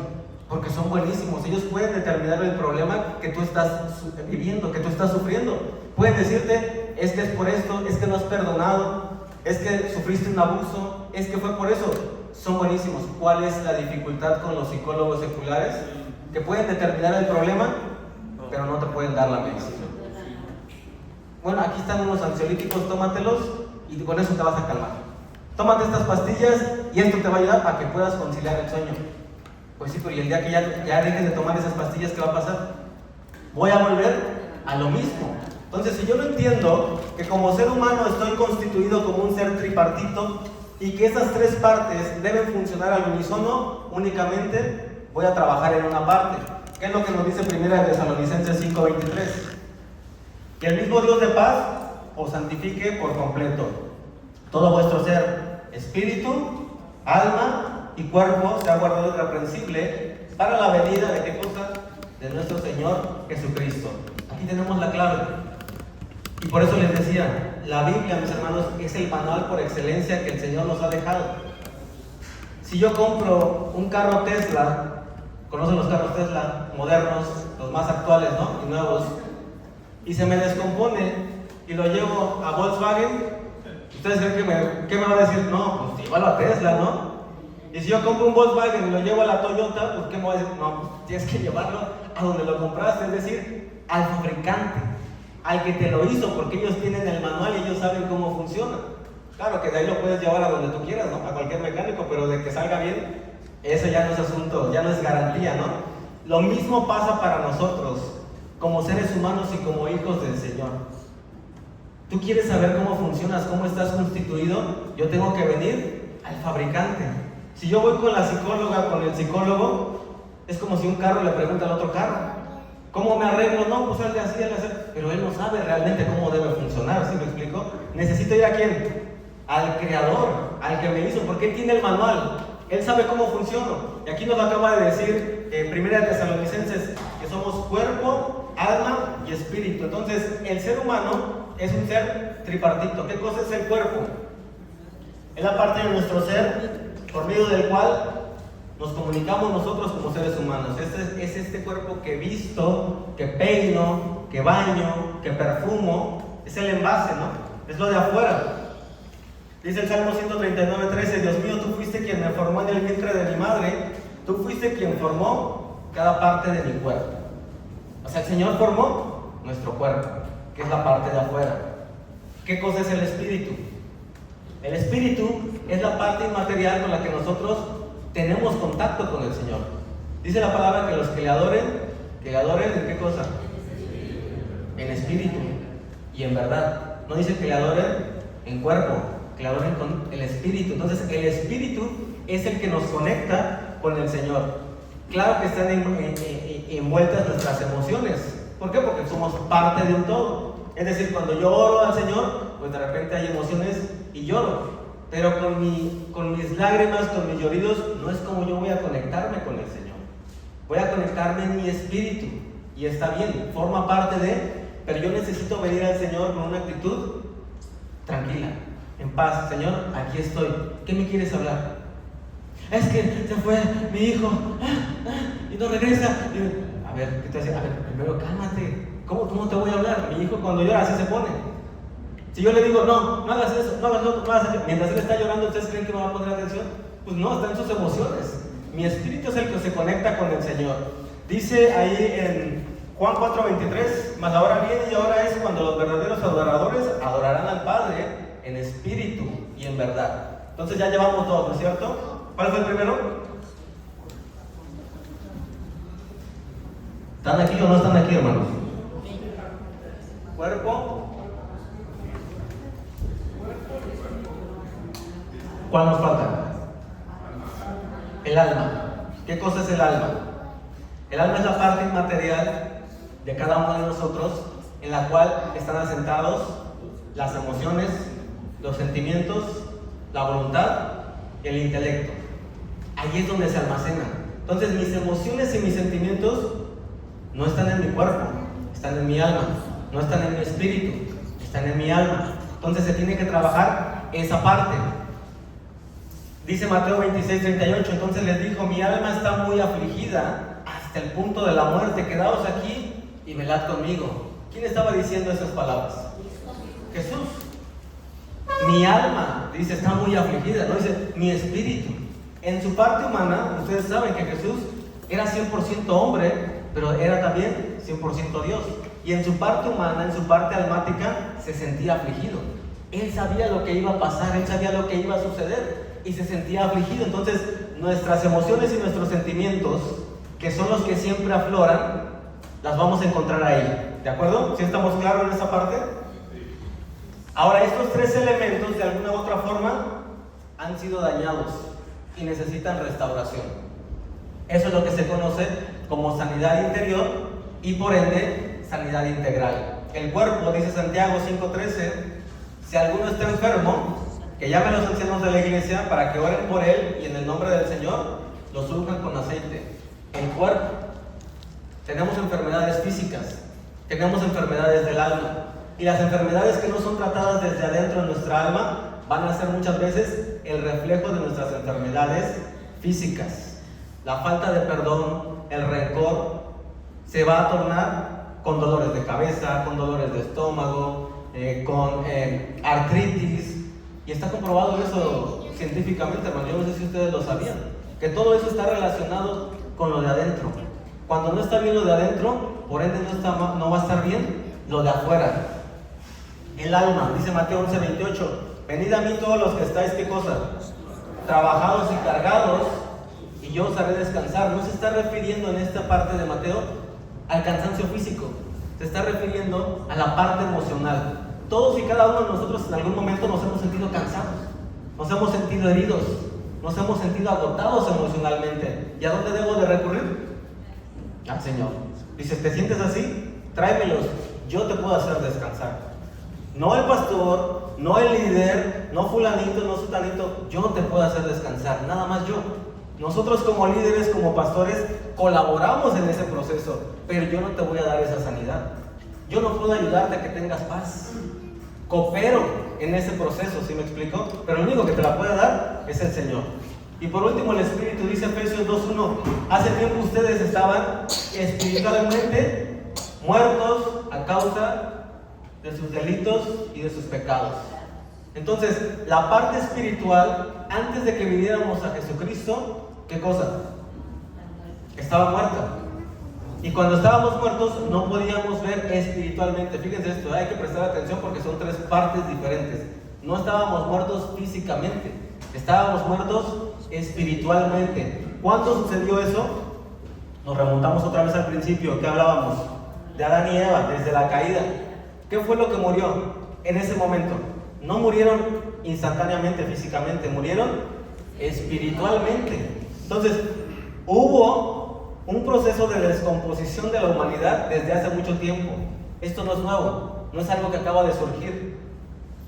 porque son buenísimos. Ellos pueden determinar el problema que tú estás viviendo, que tú estás sufriendo. Pueden decirte: es que es por esto, es que no has perdonado, es que sufriste un abuso, es que fue por eso. Son buenísimos. ¿Cuál es la dificultad con los psicólogos seculares? Que pueden determinar el problema, pero no te pueden dar la medicina. Bueno, aquí están unos ansiolíticos, tómatelos y con eso te vas a calmar. Tómate estas pastillas y esto te va a ayudar para que puedas conciliar el sueño. Pues sí, pero y el día que ya dejes de tomar esas pastillas, ¿qué va a pasar? Voy a volver a lo mismo. Entonces, si yo no entiendo que como ser humano estoy constituido como un ser tripartito y que esas tres partes deben funcionar al unísono, únicamente voy a trabajar en una parte. ¿Qué es lo que nos dice 1 Tesalonicenses 5:23? Que el mismo Dios de paz os santifique por completo. Todo vuestro ser, espíritu, alma y cuerpo sea guardado irreprensible para la venida de qué cosa? De nuestro Señor Jesucristo. Aquí tenemos la clave. Y por eso les decía, la Biblia, mis hermanos, es el manual por excelencia que el Señor nos ha dejado. Si yo compro un carro Tesla, conocen los carros Tesla modernos, los más actuales, ¿no? Y nuevos, y se me descompone y lo llevo a Volkswagen, ¿ustedes creen que me va a decir? No, pues llévalo a Tesla, ¿no? Y si yo compro un Volkswagen y lo llevo a la Toyota, pues ¿qué me va a decir? No, pues tienes que llevarlo a donde lo compraste, es decir, al fabricante, al que te lo hizo, porque ellos tienen el manual y ellos saben cómo funciona. Claro que de ahí lo puedes llevar a donde tú quieras, ¿no? A cualquier mecánico, pero de que salga bien, eso ya no es asunto, ya no es garantía, ¿no? Lo mismo pasa para nosotros, como seres humanos y como hijos del Señor. ¿Tú quieres saber cómo funcionas, cómo estás constituido? Yo tengo que venir al fabricante. Si yo voy con la psicóloga, con el psicólogo, es como si un carro le pregunta al otro carro, ¿cómo me arreglo? No, pues hazle así, pero él no sabe realmente cómo debe funcionar, ¿sí me explico? Necesito ir a ¿quién? Al Creador, al que me hizo, porque Él tiene el manual, Él sabe cómo funciono. Y aquí nos lo acaba de decir Primera de Tesalonicenses, que somos cuerpo, alma y espíritu. Entonces, el ser humano es un ser tripartito. ¿Qué cosa es el cuerpo? Es la parte de nuestro ser por medio del cual nos comunicamos nosotros como seres humanos. Es este cuerpo que visto, que peino, que baño, que perfumo. Es el envase, ¿no? Es lo de afuera. Dice el Salmo 139:13, Dios mío, tú fuiste quien me formó en el vientre de mi madre, tú fuiste quien formó cada parte de mi cuerpo. O sea, el Señor formó nuestro cuerpo, que es la parte de afuera. ¿Qué cosa es el espíritu? El espíritu es la parte inmaterial con la que nosotros tenemos contacto con el Señor. Dice la palabra que los que le adoren ¿en qué cosa? En espíritu y en verdad. No dice que le adoren en cuerpo, que le adoren con el espíritu. Entonces el espíritu es el que nos conecta con el Señor. Claro que están envueltas nuestras emociones. ¿Por qué? Porque somos parte de un todo. Es decir, cuando yo oro al Señor, pues de repente hay emociones y lloro. Pero con mis lágrimas, con mis lloridos, no es como yo voy a conectarme con el Señor. Voy a conectarme en mi espíritu. Y está bien, forma parte de, pero yo necesito venir al Señor con una actitud tranquila, en paz. Señor, aquí estoy. ¿Qué me quieres hablar? Es que se fue mi hijo y no regresa. A ver, ¿qué te hace? A ver, primero cálmate. ¿Cómo te voy a hablar? Mi hijo cuando llora así se pone. Si yo le digo, no hagas eso, no hagas eso, no hagas eso, mientras él está llorando, ¿ustedes creen que me va a poner atención? Pues no, está en sus emociones. Mi espíritu es el que se conecta con el Señor. Dice ahí en Juan 4:23, mas ahora viene y ahora es cuando los verdaderos adoradores adorarán al Padre en espíritu y en verdad. Entonces ya llevamos dos, ¿no es cierto? ¿Cuál fue el primero? ¿Están aquí o no están aquí, hermanos? Cuerpo. ¿Cuál nos falta? El alma. ¿Qué cosa es el alma? El alma es la parte inmaterial de cada uno de nosotros, en la cual están asentados las emociones, los sentimientos, la voluntad y el intelecto. Ahí es donde se almacena. Entonces mis emociones y mis sentimientos no están en mi cuerpo, están en mi alma. No están en mi espíritu, están en mi alma. Entonces se tiene que trabajar esa parte. Dice Mateo 26:38, entonces les dijo, mi alma está muy afligida hasta el punto de la muerte, quedaos aquí y velad conmigo. ¿Quién estaba diciendo esas palabras? Jesús. Mi alma, dice, está muy afligida, no dice mi espíritu. En su parte humana, ustedes saben que Jesús era 100% hombre, pero era también 100% Dios. Y en su parte humana, en su parte almática, se sentía afligido. Él sabía lo que iba a pasar, él sabía lo que iba a suceder y se sentía afligido. Entonces, nuestras emociones y nuestros sentimientos, que son los que siempre afloran, las vamos a encontrar ahí. ¿De acuerdo? ¿Sí estamos claros en esa parte? Ahora, estos tres elementos, de alguna u otra forma, han sido dañados y necesitan restauración. Eso es lo que se conoce como sanidad interior y, por ende, sanidad integral. El cuerpo, dice Santiago 5:13, si alguno está enfermo, que llame a los ancianos de la iglesia para que oren por él y en el nombre del Señor los unjan con aceite. el cuerpo. Tenemos enfermedades físicas, tenemos enfermedades del alma. Y las enfermedades que no son tratadas desde adentro de nuestra alma van a ser muchas veces el reflejo de nuestras enfermedades físicas. La falta de perdón, el rencor, se va a tornar con dolores de cabeza, con dolores de estómago, con artritis. Y está comprobado eso científicamente, hermano. Yo no sé si ustedes lo sabían, que todo eso está relacionado con lo de adentro. Cuando no está bien lo de adentro, por ende no va a estar bien lo de afuera. El alma, dice Mateo 11:28, venid a mí todos los que estáis, ¿qué cosa? Trabajados y cargados, y yo os haré descansar. No se está refiriendo en esta parte de Mateo al cansancio físico, se está refiriendo a la parte emocional. Todos y cada uno de nosotros en algún momento nos hemos sentido cansados, nos hemos sentido heridos, nos hemos sentido agotados emocionalmente. ¿Y a dónde debo de recurrir? Al Señor. Dice, ¿te sientes así? Tráemelos, yo te puedo hacer descansar. No el pastor, no el líder, no fulanito, no sutanito, yo te puedo hacer descansar, nada más yo. Nosotros como líderes, como pastores, colaboramos en ese proceso, pero yo no te voy a dar esa sanidad. Yo no puedo ayudarte a que tengas paz. Coopero en ese proceso, ¿sí me explico? Pero el único que te la puede dar es el Señor. Y por último el Espíritu, dice Efesios 2:1, hace tiempo ustedes estaban espiritualmente muertos a causa de sus delitos y de sus pecados. Entonces, la parte espiritual, antes de que viniéramos a Jesucristo, ¿qué cosa? Estaba muerta. Y cuando estábamos muertos, no podíamos ver espiritualmente. Fíjense esto, hay que prestar atención porque son tres partes diferentes. No estábamos muertos físicamente, estábamos muertos espiritualmente. ¿Cuándo sucedió eso? Nos remontamos otra vez al principio, que hablábamos de Adán y Eva, desde la caída. ¿Qué fue lo que murió en ese momento? No murieron instantáneamente, físicamente, murieron espiritualmente. Entonces, hubo un proceso de descomposición de la humanidad desde hace mucho tiempo. Esto no es nuevo, no es algo que acaba de surgir.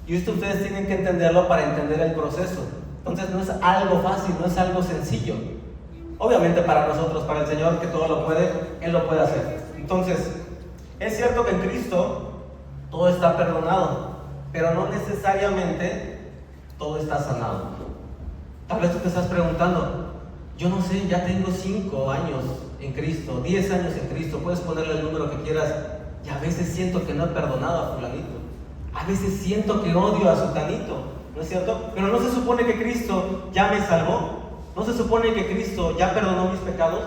Y esto ustedes tienen que entenderlo para entender el proceso. Entonces, no es algo fácil, no es algo sencillo. Obviamente para nosotros, para el Señor que todo lo puede, Él lo puede hacer. Entonces, es cierto que en Cristo todo está perdonado, pero no necesariamente todo está sanado. Tal vez tú te estás preguntando, yo no sé, ya tengo 5 años en Cristo, 10 años en Cristo, puedes ponerle el número que quieras, y a veces siento que no he perdonado a fulanito, a veces siento que odio a sutanito, ¿no es cierto? Pero no se supone que Cristo ya me salvó, no se supone que Cristo ya perdonó mis pecados.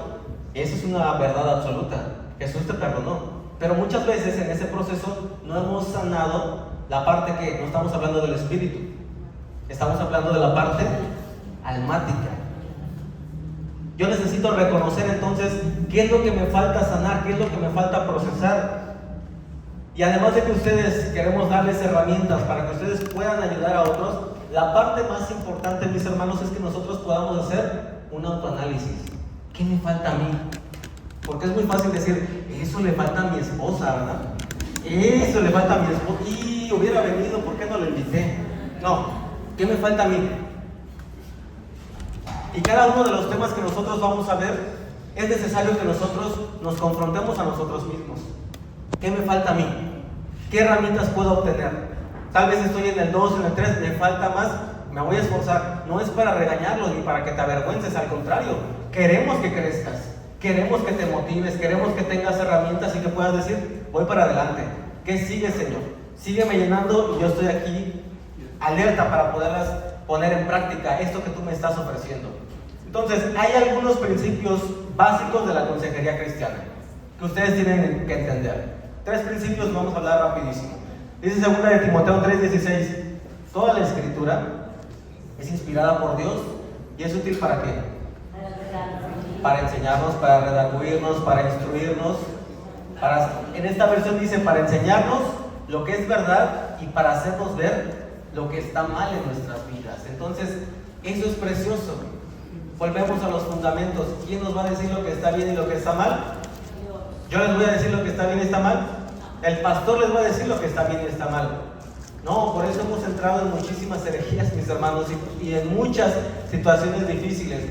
Eso es una verdad absoluta, Jesús te perdonó. Pero muchas veces en ese proceso no hemos sanado la parte que no estamos hablando del espíritu, estamos hablando de la parte almática. Yo necesito reconocer entonces qué es lo que me falta sanar, qué es lo que me falta procesar. Y además de que ustedes queremos darles herramientas para que ustedes puedan ayudar a otros, la parte más importante, mis hermanos, es que nosotros podamos hacer un autoanálisis. ¿Qué me falta a mí? Porque es muy fácil decir, eso le falta a mi esposa, ¿verdad? Eso le falta a mi esposa. Y hubiera venido, ¿por qué no lo invité? No, ¿qué me falta a mí? Y cada uno de los temas que nosotros vamos a ver, es necesario que nosotros nos confrontemos a nosotros mismos. ¿Qué me falta a mí? ¿Qué herramientas puedo obtener? Tal vez estoy en el 2, en el 3, me falta más, me voy a esforzar. No es para regañarlos ni para que te avergüences, al contrario, queremos que crezcas. Queremos que te motives, queremos que tengas herramientas y que puedas decir, voy para adelante. ¿Qué sigue, Señor? Sígueme llenando y yo estoy aquí alerta para poderlas poner en práctica esto que tú me estás ofreciendo. Entonces, hay algunos principios básicos de la consejería cristiana que ustedes tienen que entender. 3 principios, vamos a hablar rapidísimo. Dice 2 de Timoteo 3:16, toda la escritura es inspirada por Dios y es útil ¿para qué? Para enseñarnos, para redarguirnos, para instruirnos. En esta versión dice para enseñarnos lo que es verdad y para hacernos ver lo que está mal en nuestras vidas. Entonces, eso es precioso. Volvemos a los fundamentos. ¿Quién nos va a decir lo que está bien y lo que está mal? ¿Yo les voy a decir lo que está bien y está mal? ¿El pastor les va a decir lo que está bien y está mal? No, por eso hemos entrado en muchísimas herejías, mis hermanos, y en muchas situaciones difíciles.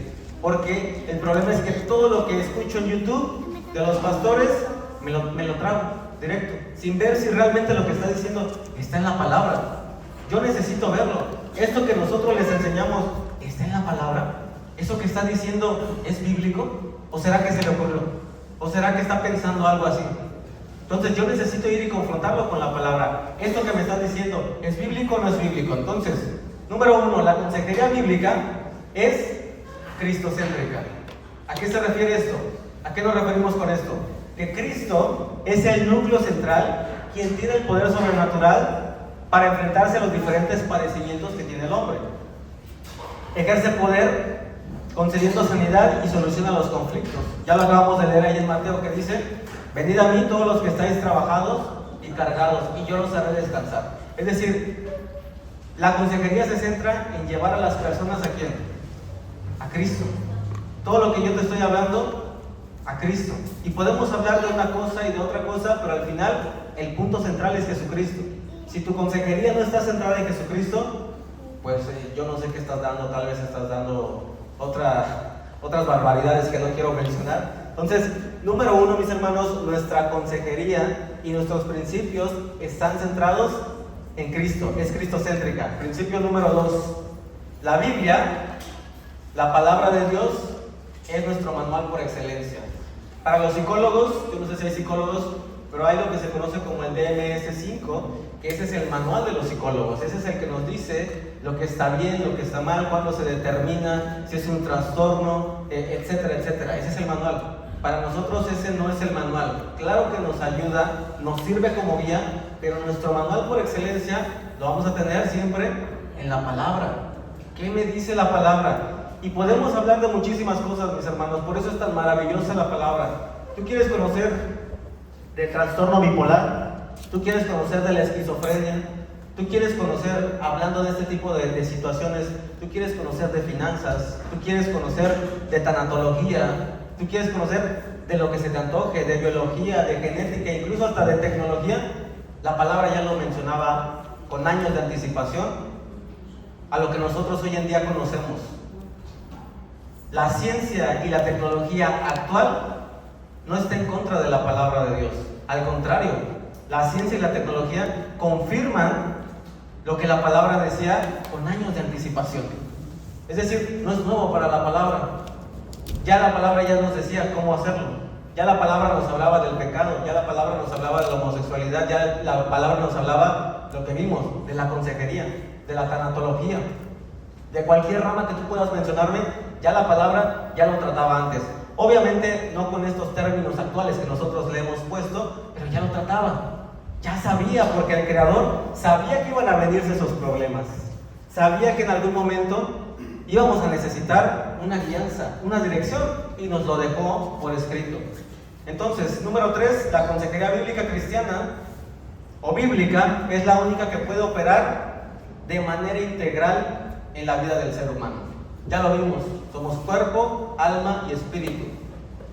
Porque el problema es que todo lo que escucho en YouTube de los pastores me lo trago directo, sin ver si realmente lo que está diciendo está en la palabra. Yo necesito verlo. Esto que nosotros les enseñamos está en la palabra. ¿Eso que está diciendo es bíblico? ¿O será que se le ocurrió? ¿O será que está pensando algo así? Entonces yo necesito ir y confrontarlo con la palabra. Esto que me está diciendo, ¿es bíblico o no es bíblico? Entonces, número 1, la consejería bíblica es cristocéntrica. ¿A qué se refiere esto? ¿A qué nos referimos con esto? Que Cristo es el núcleo central, quien tiene el poder sobrenatural para enfrentarse a los diferentes padecimientos que tiene el hombre. Ejerce poder concediendo sanidad y solución a los conflictos. Ya lo acabamos de leer ahí en Mateo, que dice: venid a mí todos los que estáis trabajados y cargados, y yo los haré descansar. Es decir, la consejería se centra en llevar a las personas ¿a quién? A Cristo. Todo lo que yo te estoy hablando, a Cristo. Y podemos hablar de una cosa y de otra cosa, pero al final el punto central es Jesucristo. Si tu consejería no está centrada en Jesucristo, pues yo no sé qué estás dando. Tal vez estás dando otras barbaridades que no quiero mencionar. Entonces, número 1, mis hermanos, nuestra consejería y nuestros principios están centrados en Cristo, es cristocéntrica. Principio número 2, la Biblia, la palabra de Dios, es nuestro manual por excelencia. Para los psicólogos, yo no sé si hay psicólogos, pero hay lo que se conoce como el DMS-5, que ese es el manual de los psicólogos. Ese es el que nos dice lo que está bien, lo que está mal, cuándo se determina, si es un trastorno, etcétera, etcétera. Ese es el manual. Para nosotros ese no es el manual. Claro que nos ayuda, nos sirve como guía, pero nuestro manual por excelencia lo vamos a tener siempre en la palabra. ¿Qué me dice la palabra? Y podemos hablar de muchísimas cosas, mis hermanos, por eso es tan maravillosa la palabra. ¿Tú quieres conocer del trastorno bipolar? ¿Tú quieres conocer de la esquizofrenia? ¿Tú quieres conocer, hablando de este tipo de situaciones, tú quieres conocer de finanzas? ¿Tú quieres conocer de tanatología? ¿Tú quieres conocer de lo que se te antoje, de biología, de genética, incluso hasta de tecnología? La palabra ya lo mencionaba con años de anticipación a lo que nosotros hoy en día conocemos. La ciencia y la tecnología actual no está en contra de la palabra de Dios. Al contrario, la ciencia y la tecnología confirman lo que la palabra decía con años de anticipación. Es decir, no es nuevo para la palabra. Ya la palabra ya nos decía cómo hacerlo. Ya la palabra nos hablaba del pecado, ya la palabra nos hablaba de la homosexualidad, ya la palabra nos hablaba, lo que vimos, de la consejería, de la tanatología, de cualquier rama que tú puedas mencionarme, ya la palabra ya lo trataba antes. Obviamente no con estos términos actuales que nosotros le hemos puesto, pero ya lo trataba. Ya sabía, porque el Creador sabía que iban a venirse esos problemas. Sabía que en algún momento íbamos a necesitar una guianza, una dirección, y nos lo dejó por escrito. Entonces, número 3, la consejería bíblica cristiana o bíblica es la única que puede operar de manera integral en la vida del ser humano. Ya lo vimos, somos cuerpo, alma y espíritu.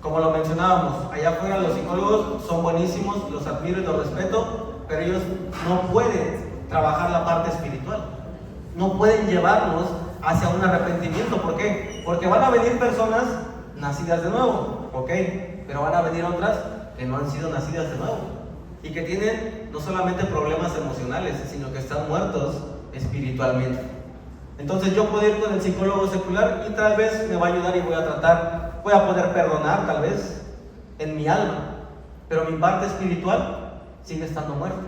Como lo mencionábamos, allá afuera los psicólogos son buenísimos, los admiro y los respeto, pero ellos no pueden trabajar la parte espiritual. No pueden llevarnos hacia un arrepentimiento. ¿Por qué? Porque van a venir personas nacidas de nuevo, ¿ok? Pero van a venir otras que no han sido nacidas de nuevo y que tienen no solamente problemas emocionales, sino que están muertos espiritualmente. Entonces yo puedo ir con el psicólogo secular y tal vez me va a ayudar y voy a poder perdonar tal vez en mi alma, pero mi parte espiritual sigue estando muerta.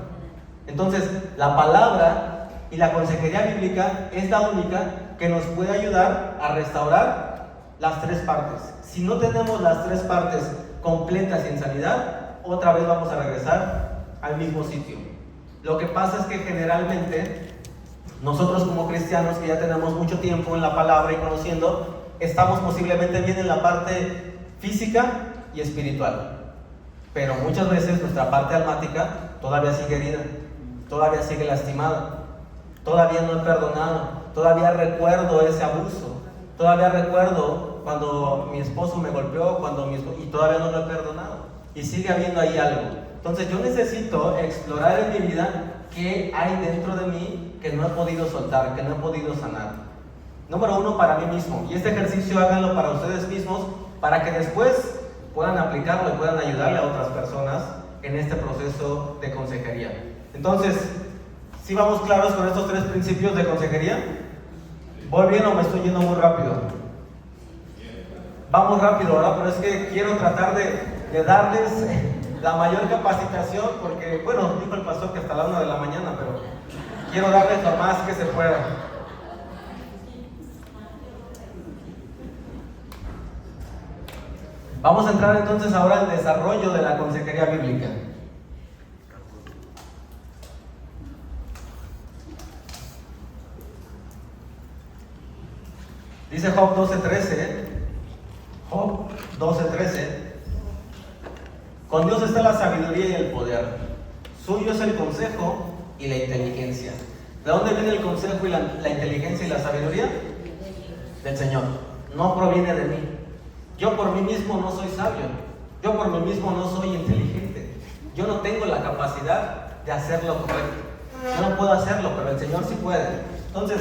Entonces la palabra y la consejería bíblica es la única que nos puede ayudar a restaurar las tres partes. Si no tenemos las tres partes completas y en sanidad, otra vez vamos a regresar al mismo sitio. Lo que pasa es que generalmente nosotros como cristianos que ya tenemos mucho tiempo en la palabra y conociendo, estamos posiblemente bien en la parte física y espiritual, pero muchas veces nuestra parte almática todavía sigue herida, todavía sigue lastimada, todavía no he perdonado, todavía recuerdo ese abuso, todavía recuerdo cuando mi esposo me golpeó, y todavía no lo he perdonado, y sigue habiendo ahí algo. Entonces yo necesito explorar en mi vida qué hay dentro de mí que no he podido soltar, que no he podido sanar. Número 1, para mí mismo. Y este ejercicio háganlo para ustedes mismos, para que después puedan aplicarlo y puedan ayudarle a otras personas en este proceso de consejería. Entonces, ¿sí vamos claros con estos 3 principios de consejería? ¿Voy bien o me estoy yendo muy rápido? Vamos rápido, ¿verdad? Pero es que quiero tratar de darles la mayor capacitación, porque, bueno, dijo el pastor que hasta la 1 de la mañana, pero quiero darles lo más que se pueda. Vamos a entrar entonces ahora al desarrollo de la consejería bíblica. Dice Job 12:13, Job 12:13, con Dios está la sabiduría y el poder, suyo es el consejo y la inteligencia. ¿De dónde viene el consejo y la inteligencia y la sabiduría? Del Señor, no proviene de mí. Yo por mí mismo no soy sabio, yo por mí mismo no soy inteligente, yo no tengo la capacidad de hacer lo correcto, yo no puedo hacerlo, pero el Señor sí puede. Entonces,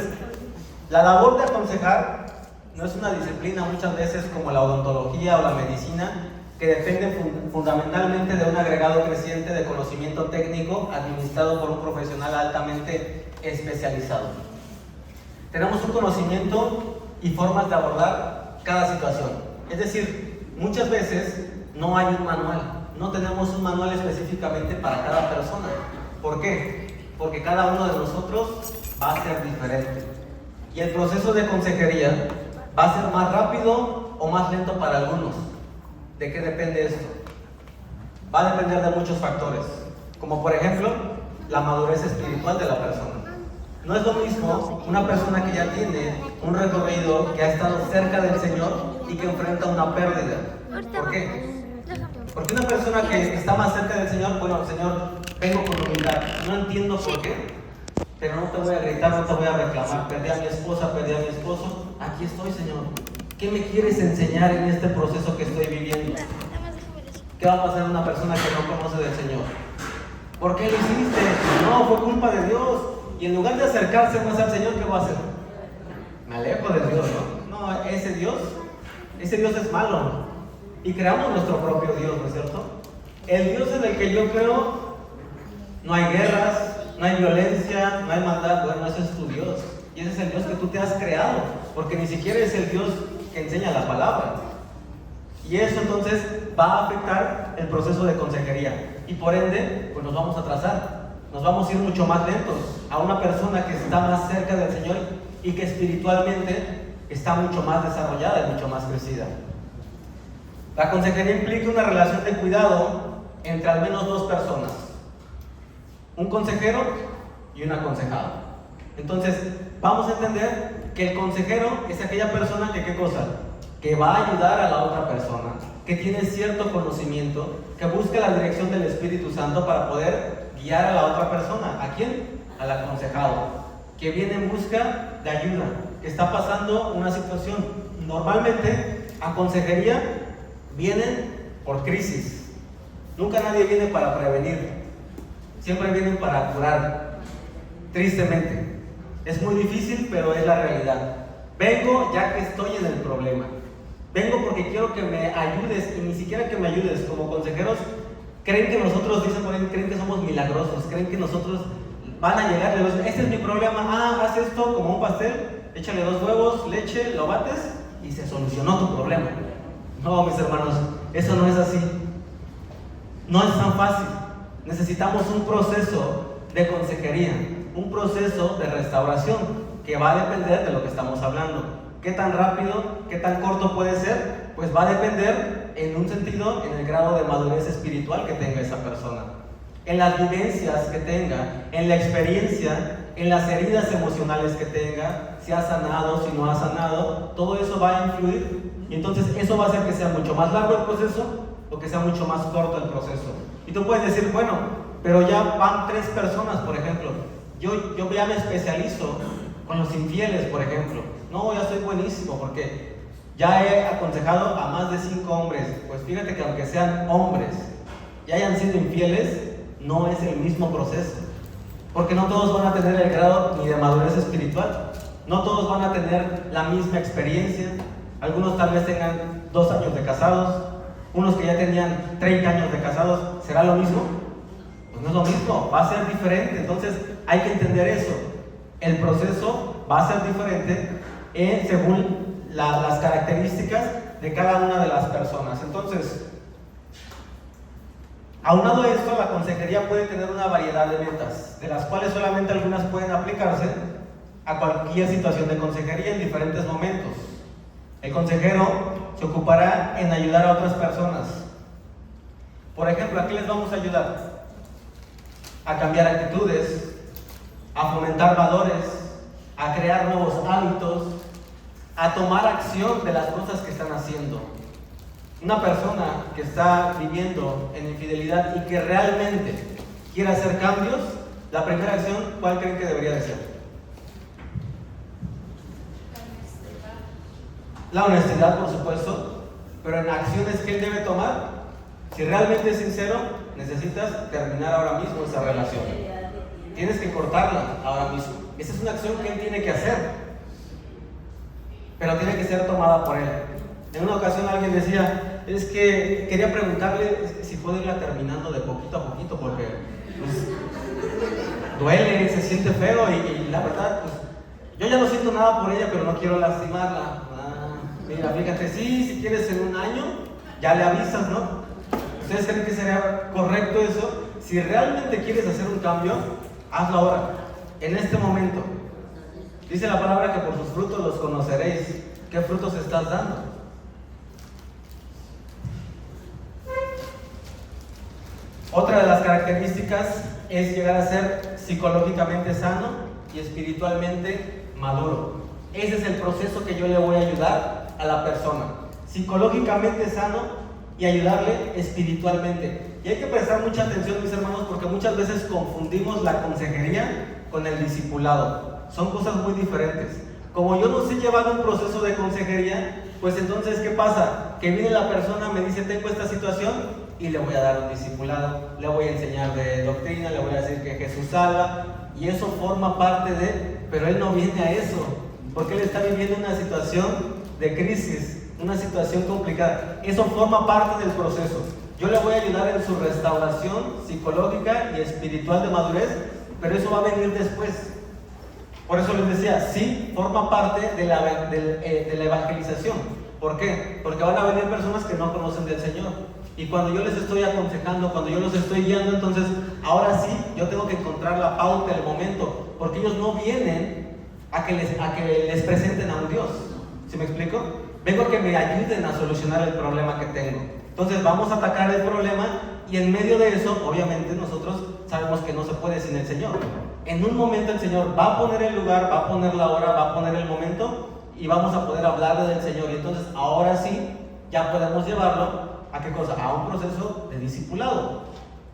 la labor de aconsejar no es una disciplina muchas veces como la odontología o la medicina, que depende fundamentalmente de un agregado creciente de conocimiento técnico administrado por un profesional altamente especializado. Tenemos un conocimiento y formas de abordar cada situación. Es decir, muchas veces no hay un manual, no tenemos un manual específicamente para cada persona. ¿Por qué? Porque cada uno de nosotros va a ser diferente. Y el proceso de consejería va a ser más rápido o más lento para algunos. ¿De qué depende esto? Va a depender de muchos factores, como por ejemplo, la madurez espiritual de la persona. No es lo mismo una persona que ya tiene un recorrido, que ha estado cerca del Señor y que enfrenta una pérdida. ¿Por qué? Porque una persona que está más cerca del Señor, bueno, Señor, vengo con humildad, no entiendo por qué, pero no te voy a gritar, no te voy a reclamar. Perdí a mi esposa, perdí a mi esposo, aquí estoy, Señor. ¿Qué me quieres enseñar en este proceso que estoy viviendo? ¿Qué va a pasar a una persona que no conoce del Señor? ¿Por qué lo hiciste? No, fue culpa de Dios. Y en lugar de acercarse más al Señor, ¿qué va a hacer? Me alejo de Dios, ¿no? No, ese Dios es malo. Y creamos nuestro propio Dios, ¿no es cierto? El Dios en el que yo creo, no hay guerras, no hay violencia, no hay maldad. Bueno, ese es tu Dios. Y ese es el Dios que tú te has creado, porque ni siquiera es el Dios que enseña la palabra. Y eso entonces va a afectar el proceso de consejería. Y por ende, pues nos vamos a atrasar. Nos vamos a ir mucho más lentos a una persona que está más cerca del Señor y que espiritualmente está mucho más desarrollada y mucho más crecida. La consejería implica una relación de cuidado entre al menos 2 personas, un consejero y un aconsejado. Entonces, vamos a entender que el consejero es aquella persona que, ¿qué cosa? Que va a ayudar a la otra persona, que tiene cierto conocimiento, que busca la dirección del Espíritu Santo para poder guiar a la otra persona. ¿A quién? Al aconsejado, que viene en busca de ayuda, que está pasando una situación. Normalmente, a consejería vienen por crisis. Nunca nadie viene para prevenir, siempre vienen para curar. Tristemente, es muy difícil, pero es la realidad. Vengo ya que estoy en el problema. Vengo porque quiero que me ayudes, y ni siquiera que me ayudes. Como consejeros, creen que nosotros, dicen por ahí, creen que somos milagrosos, creen que nosotros van a llegar, este es mi problema, haz esto como un pastel, échale 2 huevos, leche, lo bates y se solucionó tu problema. No, mis hermanos, eso no es así. No es tan fácil. Necesitamos un proceso de consejería, un proceso de restauración que va a depender de lo que estamos hablando. ¿Qué tan rápido, qué tan corto puede ser? Pues va a depender en un sentido en el grado de madurez espiritual que tenga esa persona, en las vivencias que tenga, en la experiencia, en las heridas emocionales que tenga, si ha sanado, si no ha sanado. Todo eso va a influir, y entonces eso va a hacer que sea mucho más largo el proceso o que sea mucho más corto el proceso. Y tú puedes decir, bueno, pero ya van 3 personas, por ejemplo, yo ya me especializo con los infieles, por ejemplo. No, ya soy buenísimo porque ya he aconsejado a más de 5 hombres. Pues fíjate que aunque sean hombres y hayan sido infieles, no es el mismo proceso, porque no todos van a tener el grado ni de madurez espiritual No todos van a tener la misma experiencia. Algunos tal vez tengan 2 años de casados, unos que ya tenían 30 años de casados. ¿Será lo mismo? Pues no es lo mismo, va a ser diferente. Entonces hay que entender eso. El proceso va a ser diferente según las características de cada una de las personas. Entonces, aunado a esto, la consejería puede tener una variedad de metas, de las cuales solamente algunas pueden aplicarse a cualquier situación de consejería en diferentes momentos. El consejero se ocupará en ayudar a otras personas. Por ejemplo, ¿a qué les vamos a ayudar? A cambiar actitudes, a fomentar valores, a crear nuevos hábitos, a tomar acción de las cosas que están haciendo. Una persona que está viviendo en infidelidad y que realmente quiere hacer cambios, la primera acción, ¿cuál creen que debería de ser? La honestidad, por supuesto, pero en acciones que él debe tomar, si realmente es sincero, necesitas terminar ahora mismo esa relación. Tienes que cortarla ahora mismo. Esa es una acción que él tiene que hacer, pero tiene que ser tomada por él. En una ocasión alguien decía, es que quería preguntarle si puedo irla terminando de poquito a poquito, porque pues, duele, se siente feo y la verdad, pues yo ya no siento nada por ella, pero no quiero lastimarla. Mira, fíjate, si quieres en un año, ya le avisas, ¿no? ¿Ustedes creen que sería correcto eso? Si realmente quieres hacer un cambio, hazlo ahora, en este momento. Dice la palabra que por sus frutos los conoceréis. ¿Qué frutos estás dando? Otra de las características es llegar a ser psicológicamente sano y espiritualmente maduro. Ese es el proceso que yo le voy a ayudar a la persona. Psicológicamente sano y ayudarle espiritualmente. Y hay que prestar mucha atención, mis hermanos, porque muchas veces confundimos la consejería con el discipulado. Son cosas muy diferentes. Como yo no sé llevar un proceso de consejería, pues entonces, ¿qué pasa? Que viene la persona, me dice, tengo esta situación, y le voy a dar un discipulado, le voy a enseñar de doctrina, le voy a decir que Jesús salva, y eso forma parte de, pero él no viene a eso, porque él está viviendo una situación de crisis, una situación complicada. Eso forma parte del proceso. Yo le voy a ayudar en su restauración psicológica y espiritual de madurez, pero eso va a venir después. Por eso les decía, sí, forma parte de la evangelización. ¿Por qué? Porque van a venir personas que no conocen del Señor. Y cuando yo les estoy aconsejando, cuando yo los estoy guiando, entonces, ahora sí, yo tengo que encontrar la pauta, el momento, porque ellos no vienen a que les presenten a un Dios. ¿Sí me explico? Vengo a que me ayuden a solucionar el problema que tengo. Entonces vamos a atacar el problema y en medio de eso, obviamente nosotros sabemos que no se puede sin el Señor. En un momento el Señor va a poner el lugar, va a poner la hora, va a poner el momento y vamos a poder hablarle del Señor. Y entonces ahora sí, ya podemos llevarlo ¿a qué cosa? A un proceso de discipulado,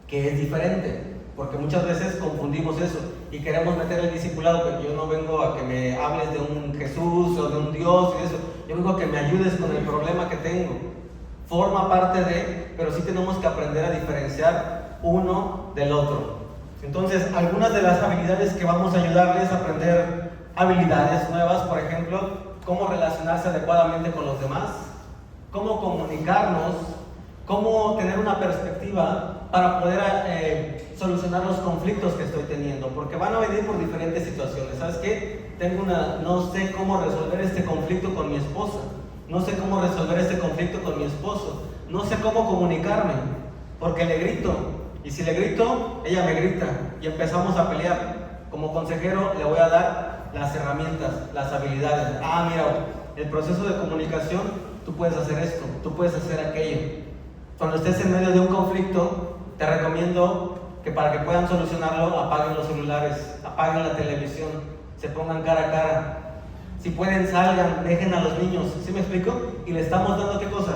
que es diferente. Porque muchas veces confundimos eso y queremos meter el discipulado, porque yo no vengo a que me hables de un Jesús o de un Dios y eso. Yo vengo a que me ayudes con el problema que tengo. Forma parte de, pero sí tenemos que aprender a diferenciar uno del otro. Entonces, algunas de las habilidades que vamos a ayudarles a aprender, habilidades nuevas, por ejemplo, cómo relacionarse adecuadamente con los demás, cómo comunicarnos, cómo tener una perspectiva para poder solucionar los conflictos que estoy teniendo, porque van a venir por diferentes situaciones. ¿Sabes qué? No sé cómo resolver este conflicto con mi esposa, no sé cómo resolver este conflicto con mi esposo, no sé cómo comunicarme, porque le grito, y si le grito, ella me grita, y empezamos a pelear. Como consejero le voy a dar las herramientas, las habilidades. Mira, el proceso de comunicación, tú puedes hacer esto, tú puedes hacer aquello. Cuando estés en medio de un conflicto, te recomiendo que para que puedan solucionarlo, apaguen los celulares, apaguen la televisión, se pongan cara a cara. Si pueden, salgan, dejen a los niños. ¿Sí me explico? Y le estamos dando, ¿qué cosas?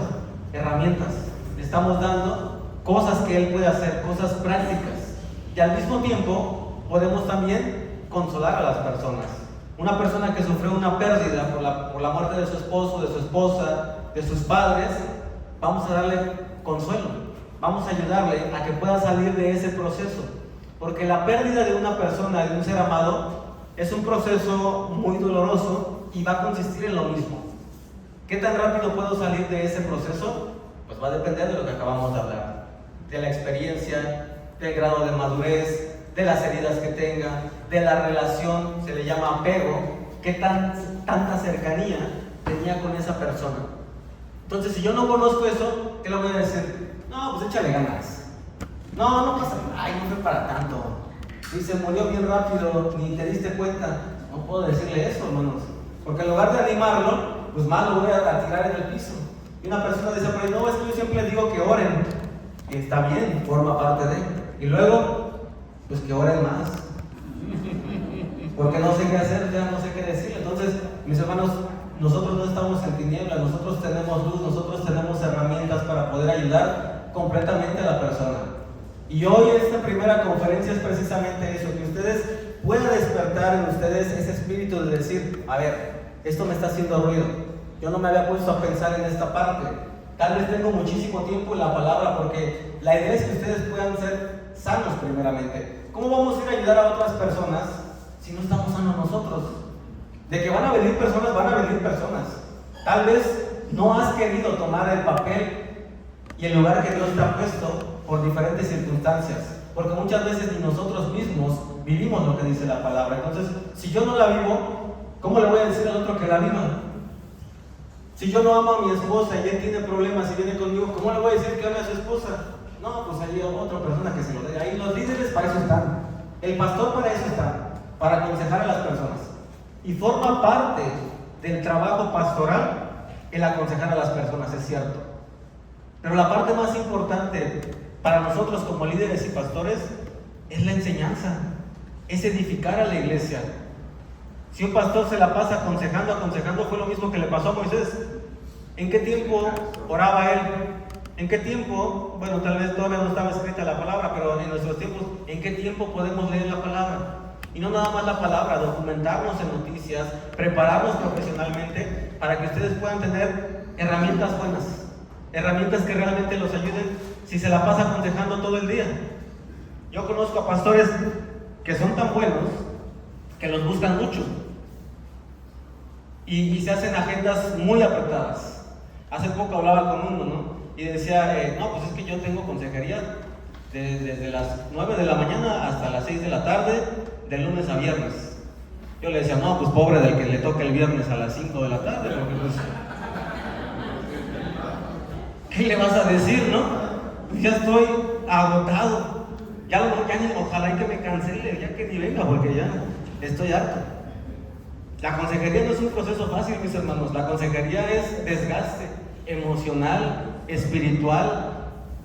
Herramientas. Le estamos dando cosas que él puede hacer, cosas prácticas. Y al mismo tiempo, podemos también consolar a las personas. Una persona que sufrió una pérdida por la muerte de su esposo, de su esposa, de sus padres, vamos a darle consuelo. Vamos a ayudarle a que pueda salir de ese proceso. Porque la pérdida de una persona, de un ser amado, Es un proceso muy doloroso y va a consistir en lo mismo. ¿Qué tan rápido puedo salir de ese proceso? Pues va a depender de lo que acabamos de hablar, de la experiencia, del grado de madurez, de las heridas que tenga, de la relación, se le llama apego, qué tanta cercanía tenía con esa persona. Entonces, si yo no conozco eso, ¿qué le voy a decir? No, pues échale ganas. No pasa nada, ay, no fue para tanto. Si se murió bien rápido, ni te diste cuenta. No puedo decirle eso, hermanos, porque en lugar de animarlo, pues más lo voy a tirar en el piso. Y una persona dice por ahí, no, es que yo siempre digo que oren. Y está bien, forma parte de. Y luego, pues que oren más. Porque no sé qué hacer, ya no sé qué decir. Entonces, mis hermanos, nosotros no estamos en tinieblas, nosotros tenemos luz, nosotros tenemos herramientas para poder ayudar completamente a la persona. Y hoy esta primera conferencia es precisamente eso, que ustedes puedan despertar en ustedes ese espíritu de decir, a ver, esto me está haciendo ruido, yo no me había puesto a pensar en esta parte, tal vez tengo muchísimo tiempo en la palabra, porque la idea es que ustedes puedan ser sanos primeramente. ¿Cómo vamos a ir a ayudar a otras personas si no estamos sanos nosotros? De que van a venir personas, van a venir personas. Tal vez no has querido tomar el papel y el lugar que Dios te ha puesto por diferentes circunstancias, porque muchas veces ni nosotros mismos vivimos lo que dice la palabra. Entonces, si yo no la vivo, ¿cómo le voy a decir al otro que la viva? Si yo no amo a mi esposa y él tiene problemas y viene conmigo, ¿cómo le voy a decir que ame a su esposa? No, pues ahí hay otra persona que se lo dé. Ahí los líderes para eso están. El pastor para eso está, para aconsejar a las personas. Y forma parte del trabajo pastoral el aconsejar a las personas, es cierto. Pero la parte más importante para nosotros como líderes y pastores es la enseñanza, es edificar a la iglesia. Si un pastor se la pasa aconsejando, fue lo mismo que le pasó a Moisés. ¿En qué tiempo oraba él? ¿En qué tiempo? Bueno, tal vez todavía no estaba escrita la palabra, pero en nuestros tiempos, ¿en qué tiempo podemos leer la palabra? Y no nada más la palabra, documentarnos en noticias, prepararnos profesionalmente para que ustedes puedan tener herramientas buenas, herramientas que realmente los ayuden si se la pasa aconsejando todo el día. Yo conozco a pastores que son tan buenos que los buscan mucho y se hacen agendas muy apretadas. Hace poco hablaba con uno, ¿no? Y decía, no, pues es que yo tengo consejería desde las 9 de la mañana hasta las 6 de la tarde, de lunes a viernes. Yo le decía, no, pues pobre del que le toque el viernes a las 5 de la tarde, porque pues, ¿qué le vas a decir, no? Pues ya estoy agotado, ojalá y que me cancele, ya que ni venga, porque ya estoy harto. La consejería no es un proceso fácil, mis hermanos. La consejería es desgaste emocional, espiritual,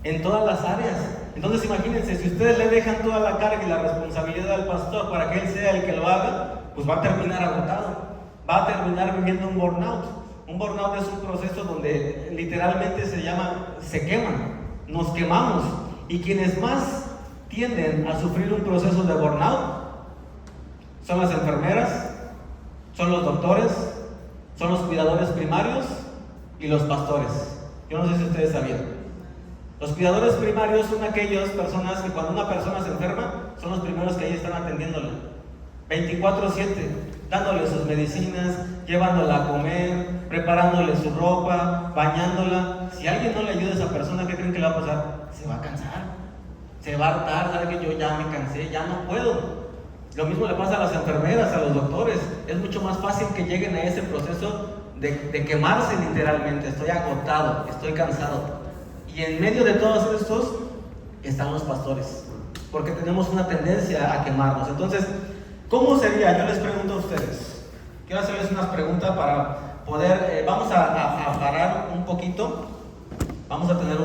en todas las áreas. Entonces imagínense, si ustedes le dejan toda la carga y la responsabilidad al pastor para que él sea el que lo haga, pues va a terminar agotado, va a terminar viviendo un burnout. Un burnout es un proceso donde literalmente se queman, nos quemamos. Y quienes más tienden a sufrir un proceso de burnout son las enfermeras, son los doctores, son los cuidadores primarios y los pastores. Yo no sé si ustedes sabían. Los cuidadores primarios son aquellas personas que cuando una persona se enferma, son los primeros que ahí están atendiéndola 24/7, dándole sus medicinas, llevándola a comer, preparándole su ropa, bañándola. Si alguien no le ayuda a esa persona, ¿qué creen que le va a pasar? Se va a cansar, se va a hartar, sabe que yo ya me cansé, ya no puedo. Lo mismo le pasa a las enfermeras, a los doctores. Es mucho más fácil que lleguen a ese proceso de quemarse literalmente. Estoy agotado, estoy cansado. Y en medio de todos estos están los pastores, porque tenemos una tendencia a quemarnos. Entonces, ¿cómo sería? Yo les pregunto a ustedes. Quiero hacerles unas preguntas para poder, vamos a parar un poquito. Vamos a tener